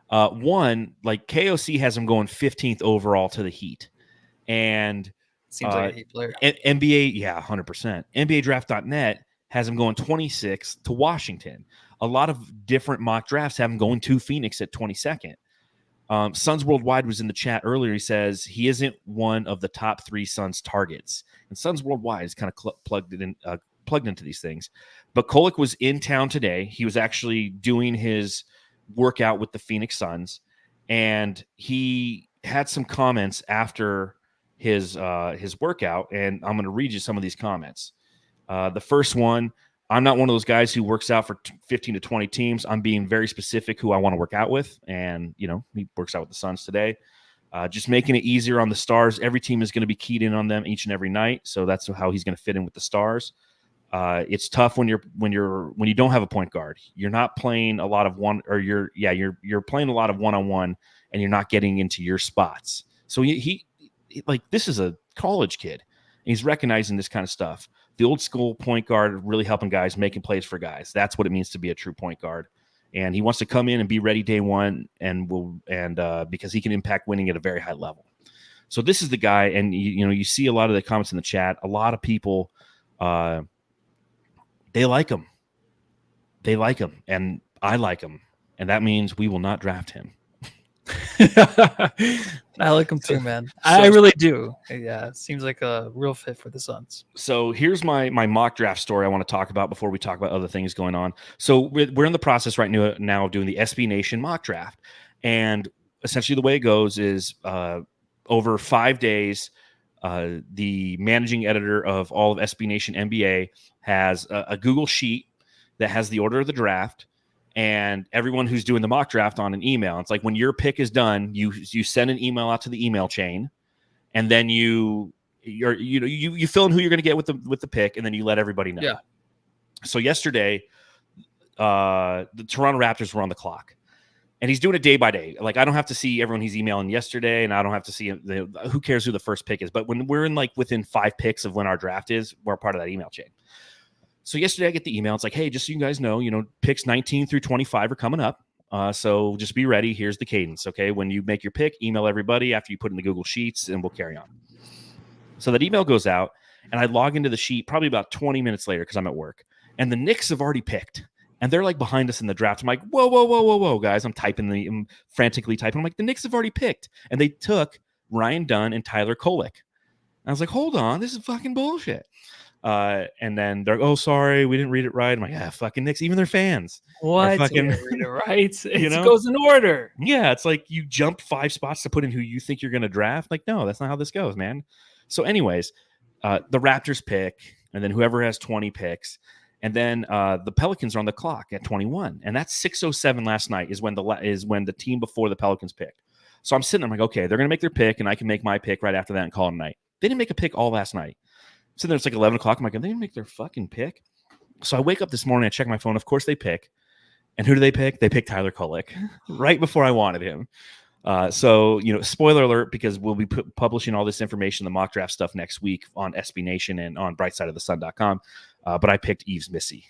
Speaker 1: One, like, KOC has him going 15th overall to the Heat. And
Speaker 2: seems like a Heat player.
Speaker 1: NBA, yeah, 100%. NBA Draft.net has him going 26th to Washington. A lot of different mock drafts have him going to Phoenix at 22nd. Suns Worldwide was in the chat earlier. He says he isn't one of the top 3 Suns targets. And Suns Worldwide is kind of plugged into these things. But Kolek was in town today. He was actually doing his workout with the Phoenix Suns. And he had some comments after his workout. And I'm going to read you some of these comments. The first one, I'm not one of those guys who works out for 15 to 20 teams. I'm being very specific who I want to work out with. And, he works out with the Suns today. Just making it easier on the stars. Every team is going to be keyed in on them each and every night. So that's how he's going to fit in with the stars. It's tough when you don't have a point guard. You're not playing a lot of you're playing a lot of one-on-one, and you're not getting into your spots. So he like, this is a college kid. He's recognizing this kind of stuff. The old school point guard really helping guys, making plays for guys. That's what it means to be a true point guard. And he wants to come in and be ready day one, and because he can impact winning at a very high level. So this is the guy, and you see a lot of the comments in the chat. A lot of people, they like him. They like him, and I like him, and that means we will not draft him.
Speaker 2: I like him too, man. I really do. Yeah, it seems like a real fit for the Suns.
Speaker 1: So here's my mock draft story I want to talk about before we talk about other things going on. So we're in the process right now of doing the SB Nation mock draft, and essentially the way it goes is over 5 days, the managing editor of all of SB Nation NBA has a Google sheet that has the order of the draft. And everyone who's doing the mock draft on an email. It's like when your pick is done, you send an email out to the email chain, and then you fill in who you're going to get with the pick, and then you let everybody know.
Speaker 2: Yeah.
Speaker 1: So yesterday, the Toronto Raptors were on the clock, and he's doing it day by day. Like I don't have to see everyone he's emailing yesterday, and I don't have to see who cares who the first pick is. But when we're in like within 5 picks of when our draft is, we're part of that email chain. So yesterday I get the email. It's like, hey, just so you guys know, picks 19 through 25 are coming up. So just be ready. Here's the cadence. Okay. When you make your pick, email everybody after you put in the Google Sheets, and we'll carry on. So that email goes out, and I log into the sheet probably about 20 minutes later because I'm at work, and the Knicks have already picked, and they're like behind us in the draft. I'm like, whoa, guys. I'm frantically typing. I'm like, the Knicks have already picked, and they took Ryan Dunn and Tyler Kolek. And I was like, hold on, this is fucking bullshit. And then they're, oh, sorry, we didn't read it right. I'm like, fucking Knicks, even their fans.
Speaker 2: What?
Speaker 1: Fucking,
Speaker 2: read it right? It goes in order.
Speaker 1: Yeah, it's like you jump 5 spots to put in who you think you're going to draft. Like, no, that's not how this goes, man. So anyways, the Raptors pick, and then whoever has 20 picks. And then the Pelicans are on the clock at 21. And that's 6:07 last night is when the team before the Pelicans picked. So I'm sitting there, I'm like, okay, they're going to make their pick, and I can make my pick right after that and call it a night. They didn't make a pick all last night. So then it's like 11 o'clock. I'm like, they didn't make their fucking pick. So I wake up this morning, I check my phone. Of course they pick. And who do they pick? They pick Tyler Kolek right before I wanted him. So, spoiler alert, because we'll be publishing all this information, the mock draft stuff next week on SB Nation and on brightsideofthesun.com. But I picked Yves Missy.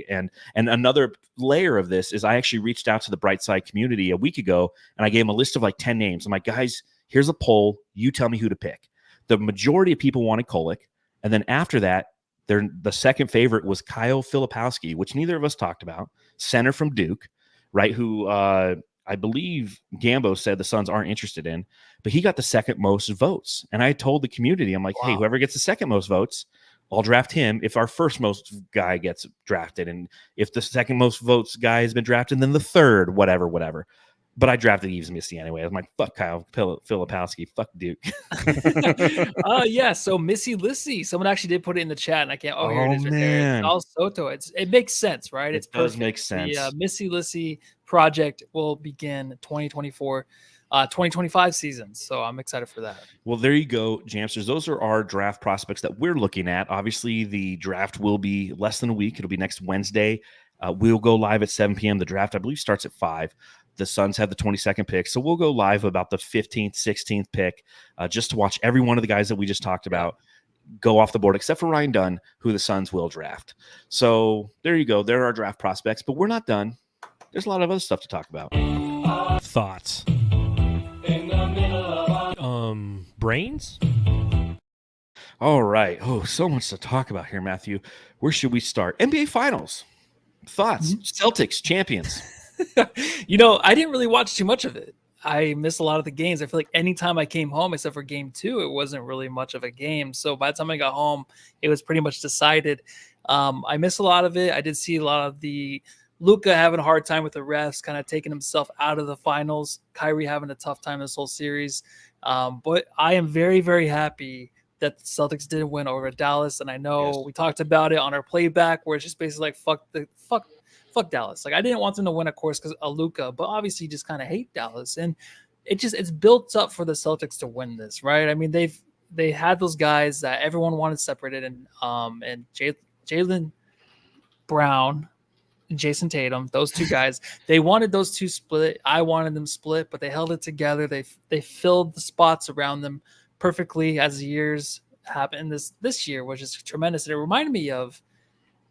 Speaker 1: And another layer of this is I actually reached out to the Brightside community a week ago, and I gave them a list of like 10 names. I'm like, guys, here's a poll. You tell me who to pick. The majority of people wanted Kolek. And then after that, the second favorite was Kyle Filipowski, which neither of us talked about, center from Duke, right? Who I believe Gambo said the Suns aren't interested in, but he got the second most votes. And I told the community, I'm like, hey, whoever gets the second most votes, I'll draft him if our first most guy gets drafted. And if the second most votes guy has been drafted, then the third, whatever. But I drafted Yves Missy anyway. I'm like, fuck Kyle Filipowski, fuck Duke.
Speaker 2: Yeah. So Missy Lissy, someone actually did put it in the chat, and I can't. Here it is. Right
Speaker 1: Man.
Speaker 2: there. Al Soto. It makes sense, right?
Speaker 1: It does make sense.
Speaker 2: The Missy Lissy project will begin 2024, 2025 season. So I'm excited for that.
Speaker 1: Well, there you go, Jamsters. Those are our draft prospects that we're looking at. Obviously, the draft will be less than a week. It'll be next Wednesday. We'll go live at 7 p.m. The draft, I believe, starts at 5. The Suns have the 22nd pick. So we'll go live about the 15th, 16th pick just to watch every one of the guys that we just talked about go off the board, except for Ryan Dunn, who the Suns will draft. So there you go. There are our draft prospects, but we're not done. There's a lot of other stuff to talk about.
Speaker 4: Thoughts? Brains?
Speaker 1: All right. Oh, so much to talk about here, Matthew. Where should we start? NBA Finals. Thoughts? Celtics champions.
Speaker 2: I didn't really watch too much of it. I missed a lot of the games. I feel like anytime I came home, except for game 2, it wasn't really much of a game. So by the time I got home, it was pretty much decided. I missed a lot of it. I did see a lot of the Luka having a hard time with the refs, kind of taking himself out of the finals. Kyrie having a tough time this whole series. But I am very, very happy that the Celtics didn't win over Dallas. And I know we talked about it on our playback, where it's just basically like, fuck Dallas. Like, I didn't want them to win, of course, because of Luka, but obviously you just kind of hate Dallas. And it's built up for the Celtics to win this, right? I mean, they had those guys that everyone wanted separated, and Jaylen Brown and Jason Tatum, those two guys, they wanted those two split. I wanted them split, but they held it together. They filled the spots around them perfectly as the years happen this year, which is tremendous. And it reminded me of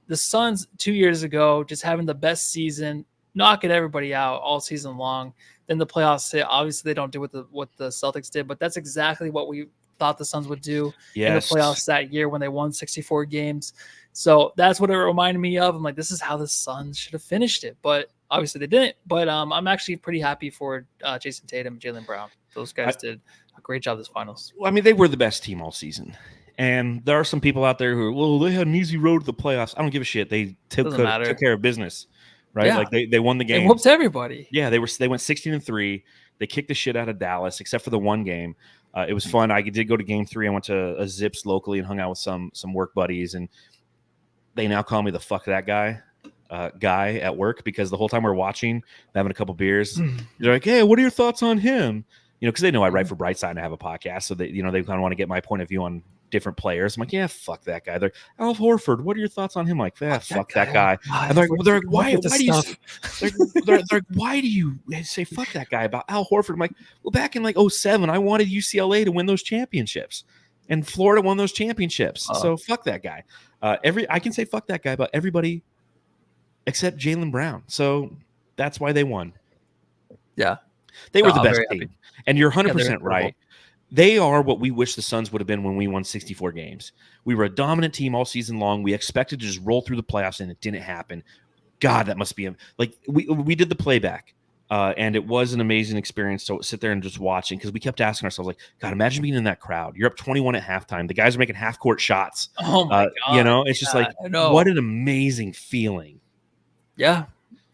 Speaker 2: the Suns 2 years ago, just having the best season, knocking everybody out all season long. Then the playoffs hit. Obviously, they don't do what the Celtics did, but that's exactly what we thought the Suns would do in the playoffs that year when they won 64 games. So that's what it reminded me of. I'm like, this is how the Suns should have finished it, but obviously they didn't. But I'm actually pretty happy for Jason Tatum and Jaylen Brown. Those guys did a great job this finals.
Speaker 1: Well, I mean, they were the best team all season. And there are some people out there who are, well, they had an easy road to the playoffs. I don't give a shit. They took care of business, right?
Speaker 2: Yeah.
Speaker 1: Like they won the game.
Speaker 2: They whooped everybody.
Speaker 1: Yeah, they went 16-3. They kicked the shit out of Dallas, except for the one game. It was fun. I did go to game 3. I went to a Zips locally and hung out with some work buddies, and they now call me the fuck that guy at work, because the whole time we're watching, having a couple beers, they're like, hey, what are your thoughts on him? Because they know I write for Brightside and I have a podcast, so they kind of want to get my point of view on different players. I'm like, yeah, fuck that guy. They're Al Horford. What are your thoughts on him? I'm like, fuck that guy. And they're like, why do you say fuck that guy about Al Horford? I'm like, well, back in like 2007, I wanted UCLA to win those championships, and Florida won those championships. So fuck that guy. I can say fuck that guy about everybody except Jaylen Brown. So that's why they won.
Speaker 2: Yeah,
Speaker 1: they were the best team. And you're 100% right. They are what we wish the Suns would have been when we won 64 games. We were a dominant team all season long. We expected to just roll through the playoffs, and it didn't happen. God, that must be like we did the playback, and it was an amazing experience to sit there and just watching, because we kept asking ourselves, like, God, imagine being in that crowd. You're up 21 at halftime. The guys are making half-court shots.
Speaker 2: Oh my God!
Speaker 1: It's just like, what an amazing feeling.
Speaker 2: Yeah.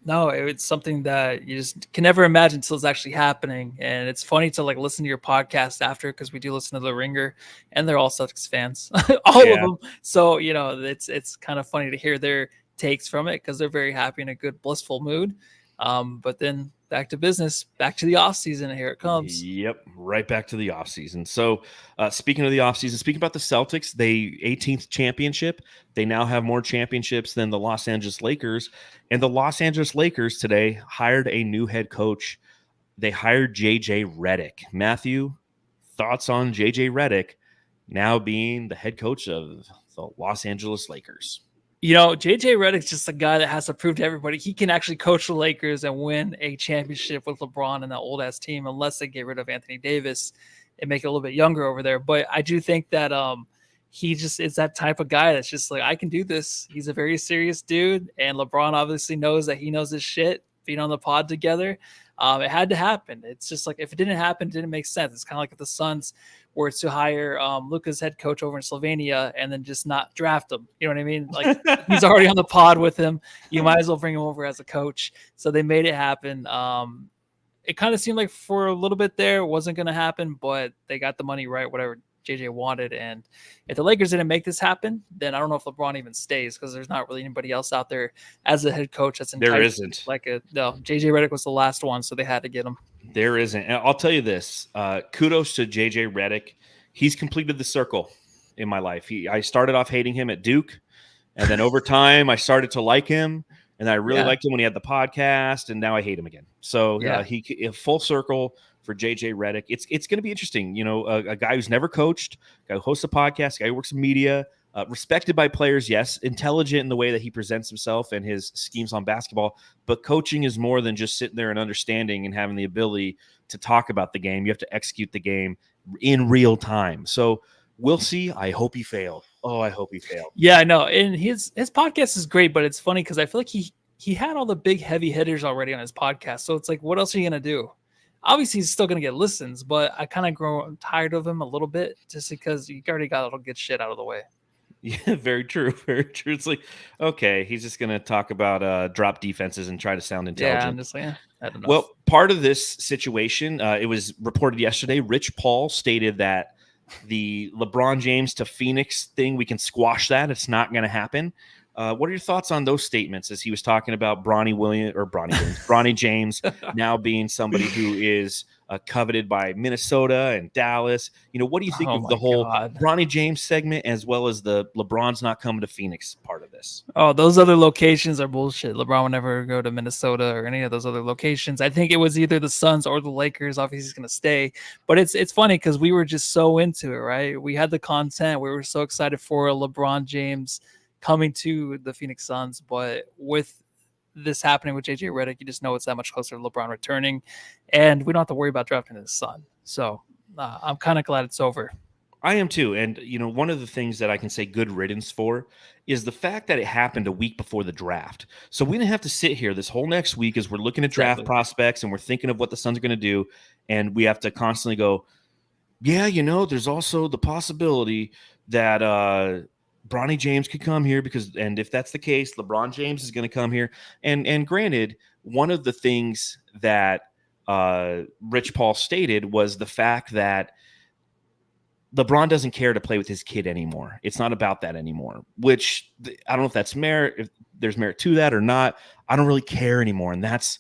Speaker 2: No, it's something that you just can never imagine until it's actually happening. And it's funny to like listen to your podcast after, because we do listen to The Ringer, and they're all Celtics fans, all of them. So, it's kind of funny to hear their takes from it, because they're very happy, in a good, blissful mood. But then back to business, back to the off season. Here it comes.
Speaker 1: Yep. Right back to the off season. So speaking of the off season, speaking about the Celtics, they 18th championship. They now have more championships than the Los Angeles Lakers. And the Los Angeles Lakers today hired a new head coach. They hired JJ Redick. Matthew, thoughts on JJ Redick now being the head coach of the Los Angeles Lakers?
Speaker 2: JJ Redick's just a guy that has to prove to everybody he can actually coach the Lakers and win a championship with LeBron and that old ass team, unless they get rid of Anthony Davis and make it a little bit younger over there. But I do think that he just is that type of guy that's just like, I can do this. He's a very serious dude, and LeBron obviously knows that he knows his shit. Being on the pod together, it had to happen. It's just like, if it didn't happen, it didn't make sense. It's kind of like if the Suns were to hire Luka's head coach over in Slovenia and then just not draft him. You know what I mean? Like, he's already on the pod with him. You might as well bring him over as a coach. So they made it happen. It kind of seemed like for a little bit there, it wasn't going to happen, but they got the money right, whatever JJ wanted. And if the Lakers didn't make this happen, then I don't know if LeBron even stays, because there's not really anybody else out there as a head coach that's
Speaker 1: there isn't.
Speaker 2: JJ Redick was the last one, so they had to get him.
Speaker 1: There isn't. And I'll tell you this, kudos to JJ Redick. He's completed the circle in my life. I started off hating him at Duke, and then over time I started to like him, and I really liked him when he had the podcast, and now I hate him again. So he full circle for JJ Redick. It's going to be interesting. A guy who's never coached, a guy who hosts a podcast, a guy who works in media, respected by players, yes, intelligent in the way that he presents himself and his schemes on basketball, but coaching is more than just sitting there and understanding and having the ability to talk about the game. You have to execute the game in real time. So we'll see. I hope he failed. Oh, I hope he failed.
Speaker 2: Yeah, I know. And his podcast is great, but it's funny because I feel like he had all the big heavy hitters already on his podcast. So it's like, what else are you going to do? Obviously, he's still going to get listens, but I kind of grow tired of him a little bit, just because you already got all good shit out of the way.
Speaker 1: Yeah, very true. Very true. It's like, okay, he's just going to talk about drop defenses and try to sound intelligent.
Speaker 2: Yeah, I'm just like, I don't know.
Speaker 1: Well, part of this situation, it was reported yesterday, Rich Paul stated that the LeBron James to Phoenix thing, we can squash that. It's not going to happen. What are your thoughts on those statements as he was talking about Bronny James now being somebody who is coveted by Minnesota and Dallas. What do you think of the whole Bronny James segment, as well as the LeBron's not coming to Phoenix part of this?
Speaker 2: Oh, those other locations are bullshit. LeBron would never go to Minnesota or any of those other locations. I think it was either the Suns or the Lakers. Obviously, he's going to stay. But it's funny because we were just so into it, right? We had the content. We were so excited for LeBron James coming to the Phoenix Suns. But with this happening with JJ Redick, you just know it's that much closer to LeBron returning, and we don't have to worry about drafting his son. So I'm kind of glad it's over.
Speaker 1: I am too. And one of the things that I can say good riddance for is the fact that it happened a week before the draft. So we didn't have to sit here this whole next week as we're looking at draft prospects and we're thinking of what the Suns are going to do, and we have to constantly go, yeah, there's also the possibility that Bronny James could come here and if that's the case, LeBron James is going to come here. And granted, one of the things that Rich Paul stated was the fact that LeBron doesn't care to play with his kid anymore. It's not about that anymore, which I don't know if that's merit, if there's merit to that or not. I don't really care anymore. And that's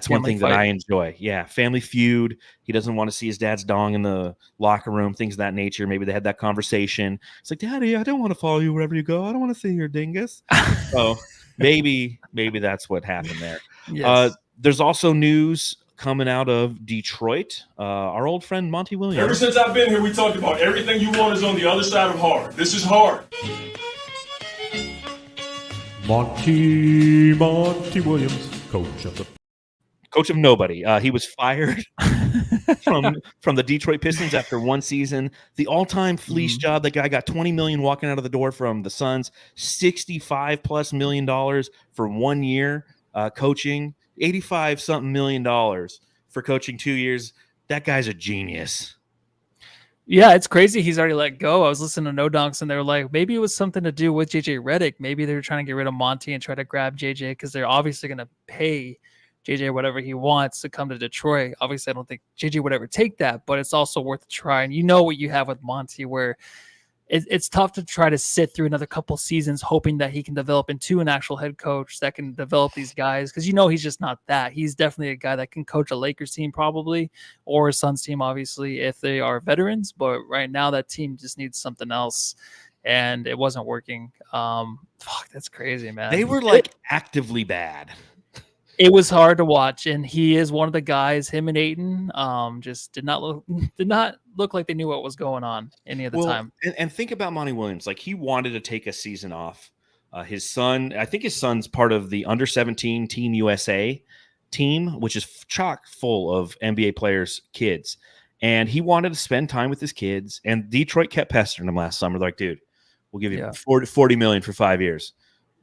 Speaker 1: one thing that I enjoy. Yeah. Family Feud. He doesn't want to see his dad's dong in the locker room, things of that nature. Maybe they had that conversation. It's like, Daddy, I don't want to follow you wherever you go. I don't want to see your dingus. So maybe that's what happened there. Yes. There's also news coming out of Detroit. Our old friend Monty Williams.
Speaker 5: Ever since I've been here, we talked about everything you want is on the other side of hard. This is hard.
Speaker 4: Monty Williams,
Speaker 1: coach of nobody. He was fired from the Detroit Pistons after one season. The all-time fleece job. The guy got $20 million walking out of the door from the Suns. $65+ million for 1 year coaching. $85-something million for coaching 2 years. That guy's a genius.
Speaker 2: Yeah, it's crazy. He's already let go. I was listening to No Dunks, and they were like, maybe it was something to do with JJ Redick. Maybe they were trying to get rid of Monty and try to grab JJ because they're obviously going to pay JJ whatever he wants to come to Detroit. Obviously, I don't think JJ would ever take that, but it's also worth a try. And you know what you have with Monty, where it's tough to try to sit through another couple seasons hoping that he can develop into an actual head coach that can develop these guys, because he's just not that. He's definitely a guy that can coach a Lakers team probably, or a Suns team, obviously, if they are veterans. But right now that team just needs something else, and it wasn't working. That's crazy, man.
Speaker 1: They were actively bad.
Speaker 2: It was hard to watch, and he is one of the guys. Him and Ayton just did not look like they knew what was going on any of the time.
Speaker 1: And think about Monty Williams. He wanted to take a season off. His son's part of the under-17 Team USA team, which is chock full of NBA players' kids. And he wanted to spend time with his kids. And Detroit kept pestering him last summer. They're like, dude, we'll give you $40 million for 5 years,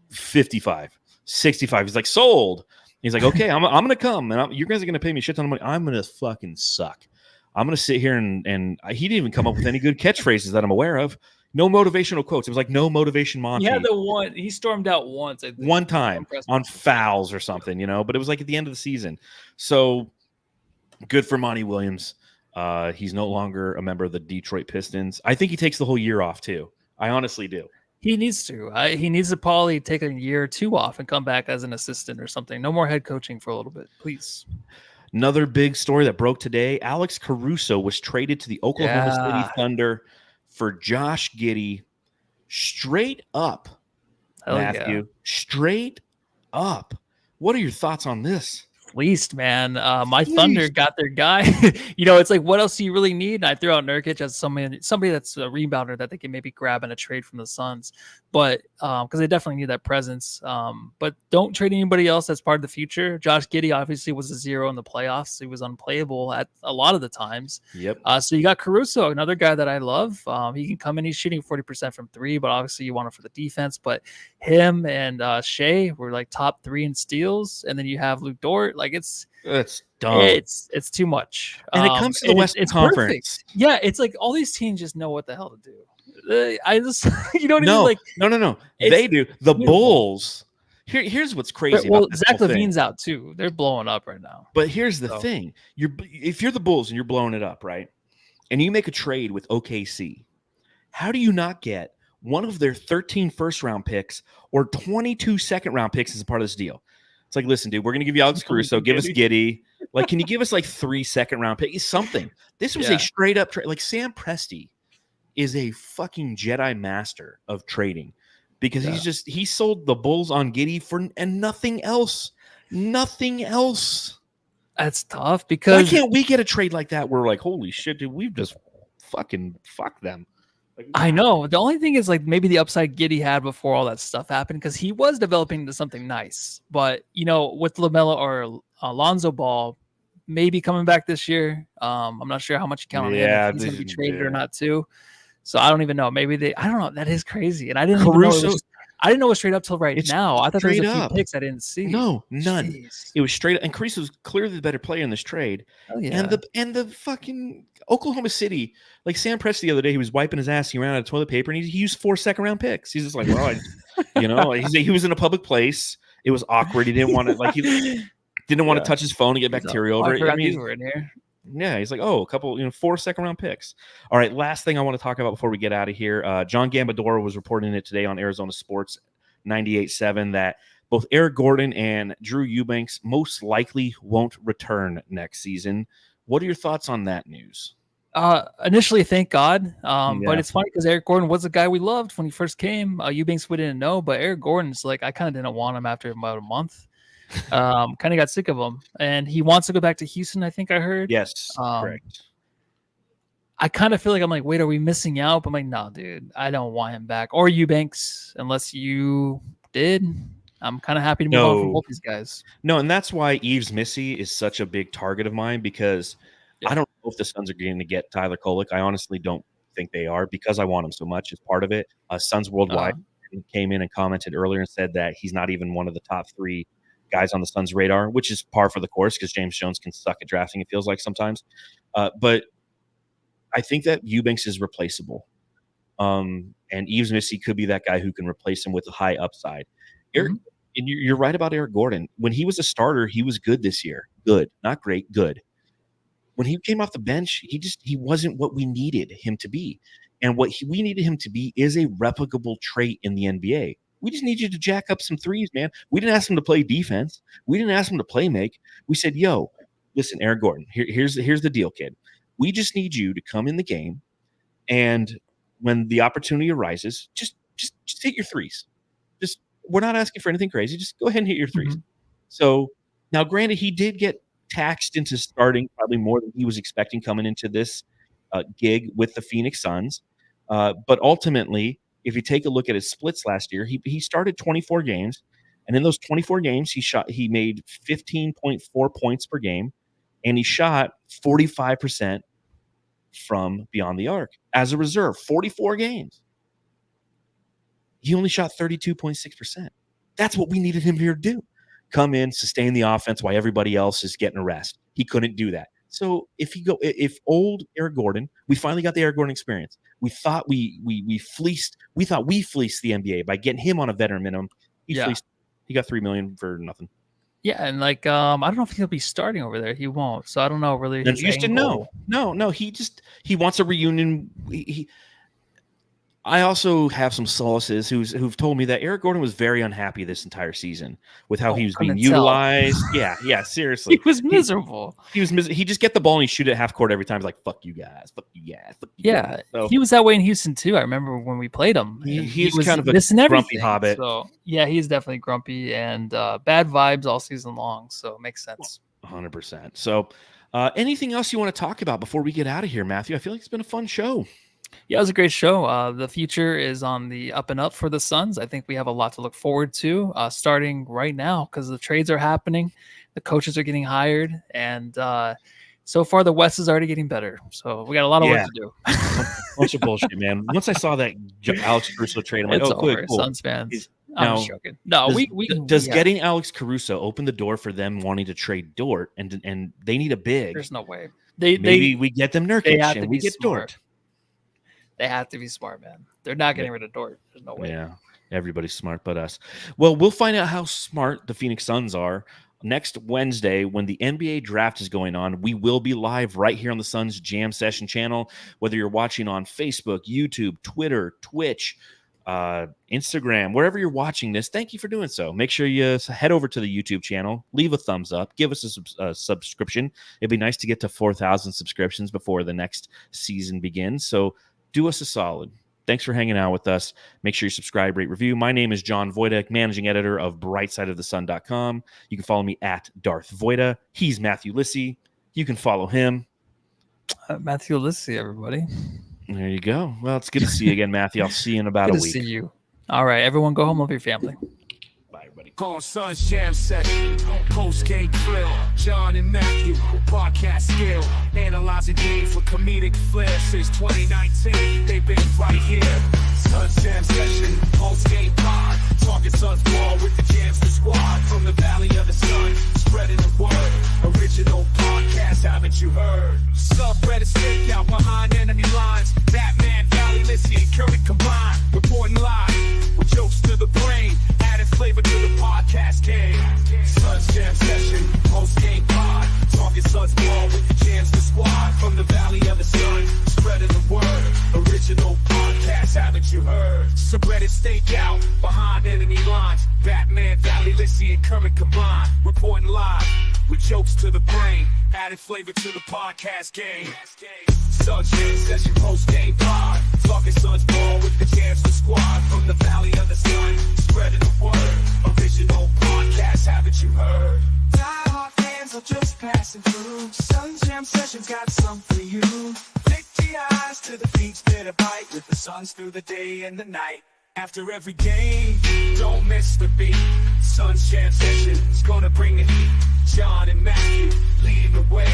Speaker 1: 55, 65. He's like, sold. He's like, okay, I'm going to come, and you guys are going to pay me a shit ton of money. I'm going to fucking suck. I'm going to sit here and he didn't even come up with any good catchphrases that I'm aware of. No motivational quotes. It was like no motivation Monty.
Speaker 2: Yeah, he stormed out once. I think.
Speaker 1: One time on fouls or something, but it was at the end of the season. So good for Monty Williams. He's no longer a member of the Detroit Pistons. I think he takes the whole year off too. I honestly do.
Speaker 2: He needs to. He needs to probably take a year or two off and come back as an assistant or something. No more head coaching for a little bit, please.
Speaker 1: Another big story that broke today. Alex Caruso was traded to the Oklahoma City Thunder for Josh Giddey. Straight up, Matthew. Yeah. Straight up. What are your thoughts on this?
Speaker 2: Fleeced, man. My Thunder got their guy. It's like, what else do you really need? And I threw out Nurkic as somebody that's a rebounder that they can maybe grab in a trade from the Suns. But because they definitely need that presence. But don't trade anybody else that's part of the future. Josh Giddey obviously was a zero in the playoffs. He was unplayable at a lot of the times.
Speaker 1: Yep.
Speaker 2: So you got Caruso, another guy that I love. He can come in. He's shooting 40% from three, but obviously you want him for the defense. But him and Shea were top 3 in steals. And then you have Luke Dort.
Speaker 1: It's dumb.
Speaker 2: It's too much.
Speaker 1: And it comes to the Western Conference.
Speaker 2: Perfect. Yeah, it's like all these teams just know what the hell to do. I just, you know what
Speaker 1: I
Speaker 2: mean?
Speaker 1: No. They do. The Bulls. Here's what's crazy.
Speaker 2: Well, Zach LaVine's out too. They're blowing up right now.
Speaker 1: But here's the thing: if you're the Bulls and you're blowing it up, right? And you make a trade with OKC, how do you not get one of their 13 first-round picks or 22 second-round picks as a part of this deal? It's like, listen, dude, we're gonna give you Alex Caruso, give us Giddey. Like, can you give us like 3 second-round picks? Something. This was a straight up trade. Like Sam Presti is a fucking Jedi master of trading because he sold the Bulls on Giddey and nothing else. Nothing else.
Speaker 2: That's tough because
Speaker 1: why can't we get a trade like that? We're like, holy shit, dude, we've just fucking fucked them. Like,
Speaker 2: I know. The only thing is like maybe the upside Giddey had before all that stuff happened because he was developing into something nice. But with LaMelo or Alonzo Ball maybe coming back this year, I'm not sure how much you count on him. If he's going to be traded or not too. So I don't even know. Maybe I don't know. That is crazy, and I didn't even know. I didn't know it was straight up till now. I thought there was a few picks I didn't see.
Speaker 1: No, none. Jeez. It was straight up. And Caruso was clearly the better player in this trade.
Speaker 2: Oh, yeah.
Speaker 1: And the fucking Oklahoma City, like Sam Presti the other day, he was wiping his ass. He ran out of toilet paper and he used 4 second-round picks. He's just like, well, he was in a public place. It was awkward. He didn't want to he didn't want to touch his phone and get bacteria over it. I mean,
Speaker 2: you were in here.
Speaker 1: Yeah, he's like, a couple, 4 second-round picks. All right, last thing I want to talk about before we get out of here. John Gambadoro was reporting it today on Arizona Sports 98.7 that both Eric Gordon and Drew Eubanks most likely won't return next season. What are your thoughts on that news?
Speaker 2: Initially, thank God. But it's funny because Eric Gordon was the guy we loved when he first came. Eubanks we didn't know, but Eric Gordon's like, I kind of didn't want him after about a month. Kind of got sick of him, and he wants to go back to Houston. I think I heard.
Speaker 1: Yes, correct.
Speaker 2: I kind of feel like I'm like, wait, are we missing out? But I'm like, no, dude, I don't want him back or Eubanks unless you did. I'm kind of happy to move on from both these guys.
Speaker 1: No, and that's why Yves Missy is such a big target of mine because I don't know if the Suns are going to get Tyler Kolek. I honestly don't think they are because I want him so much as part of it. Suns Worldwide came in and commented earlier and said that he's not even one of the top 3 guys on the Suns' radar, which is par for the course because James Jones can suck at drafting, it feels like sometimes. But I think that Eubanks is replaceable. And Yves Missy could be that guy who can replace him with a high upside. Eric, and you're right about Eric Gordon. When he was a starter, he was good this year. Good. Not great, good. When he came off the bench, he wasn't what we needed him to be. And what we needed him to be is a replicable trait in the NBA. We just need you to jack up some threes, man. We didn't ask him to play defense. We didn't ask him to play make. We said, yo, listen, Eric Gordon, here's the deal, kid. We just need you to come in the game, and when the opportunity arises, just hit your threes. We're not asking for anything crazy. Just go ahead and hit your threes. So now, granted, he did get taxed into starting probably more than he was expecting coming into this gig with the Phoenix Suns. But ultimately, if you take a look at his splits last year, he started 24 games, and in those 24 games, he made 15.4 points per game, and he shot 45% from beyond the arc as a reserve. 44 games. He only shot 32.6%. That's what we needed him here to do. Come in, sustain the offense while everybody else is getting a rest. He couldn't do that. So if old Eric Gordon, we finally got the Eric Gordon experience. We thought we fleeced the NBA by getting him on a veteran minimum. He got $3 million for nothing.
Speaker 2: Yeah, and I don't know if he'll be starting over there. He won't. So I don't know really.
Speaker 1: And Houston, no. He wants a reunion. I also have some solaces who've told me that Eric Gordon was very unhappy this entire season with how he was being utilized. Yeah, seriously.
Speaker 2: He was miserable.
Speaker 1: He just get the ball and he shoot it at half court every time. He's like, fuck you guys.
Speaker 2: Yeah,
Speaker 1: so,
Speaker 2: he was that way in Houston too. I remember when we played him.
Speaker 1: He was kind of a grumpy hobbit.
Speaker 2: So yeah, he's definitely grumpy and bad vibes all season long. So it makes sense.
Speaker 1: 100%. So anything else you want to talk about before we get out of here, Matthew? I feel like it's been a fun show.
Speaker 2: Yeah, it was a great show. The future is on the up and up for the Suns. I think we have a lot to look forward to starting right now because the trades are happening. The coaches are getting hired. And so far, the West is already getting better. So we got a lot of work to do.
Speaker 1: Bunch of bullshit, man. Once I saw that Alex Caruso trade, I'm like,
Speaker 2: it's
Speaker 1: over.
Speaker 2: Cool. Suns fans. I'm just joking. No,
Speaker 1: does getting Alex Caruso open the door for them wanting to trade Dort and they need a big?
Speaker 2: There's no way.
Speaker 1: Maybe we get them Nurkic and we get
Speaker 2: smart.
Speaker 1: Dort.
Speaker 2: They have to be smart, man. They're not getting rid of Dort. There's no way.
Speaker 1: Yeah, everybody's smart but us. Well, we'll find out how smart the Phoenix Suns are next Wednesday when the NBA draft is going on. We will be live right here on the Suns Jam Session channel, whether you're watching on Facebook, YouTube, Twitter, Twitch, Instagram, wherever you're watching this. Thank you for doing so. Make sure you head over to the YouTube channel, leave a thumbs up, give us a subscription. It'd be nice to get to 4,000 subscriptions before the next season begins. So do us a solid. Thanks for hanging out with us. Make sure you subscribe, rate, review. My name is John Voida, managing editor of BrightsideOfTheSun.com. You can follow me at Darth Voida. He's Matthew Lissy. You can follow him.
Speaker 2: Matthew Lissy, everybody.
Speaker 1: There you go. Well, it's good to see you again, Matthew. I'll see you in about a week.
Speaker 2: Good to see you. All right, everyone go home, love your family.
Speaker 1: Bye, everybody.
Speaker 6: On Sun's Jam Session, post-game thrill, John and Matthew, podcast skill, analyzing games with comedic flair since 2019, they've been right here. Sun's Jam Session, post-game pod, talking Suns ball with the Jamster squad, from the Valley of the Sun, spreading the word, original podcast, haven't you heard? Subreddit stakeout behind enemy lines, Batman, Valley, Lissy, and Curry combined, reporting live, with jokes to the brain, adding flavor to the podcast game. Suns Jam Session, post-game pod, talking Suns ball with the Jamster squad, from the Valley of the Sun, spreading the word, original podcast, haven't you heard? Subreddit stakeout behind enemy lines, Batman, Valley, Lissy, and Kermit combined, reporting live, with jokes to the brain, adding flavor to the podcast game. Suns Jam Session, post-game pod, talking Suns ball with the Jamster squad, from the Valley of the Sun, spreading the word, original podcast, haven't you heard? Die-hard fans are just passing through, Suns Jam Session's got some for you. Lick the eyes to the feet, spit a bite, with the Suns through the day and the night. After every game, don't miss the beat. Suns Jam Session is gonna bring the heat. John and Matthew leading the way.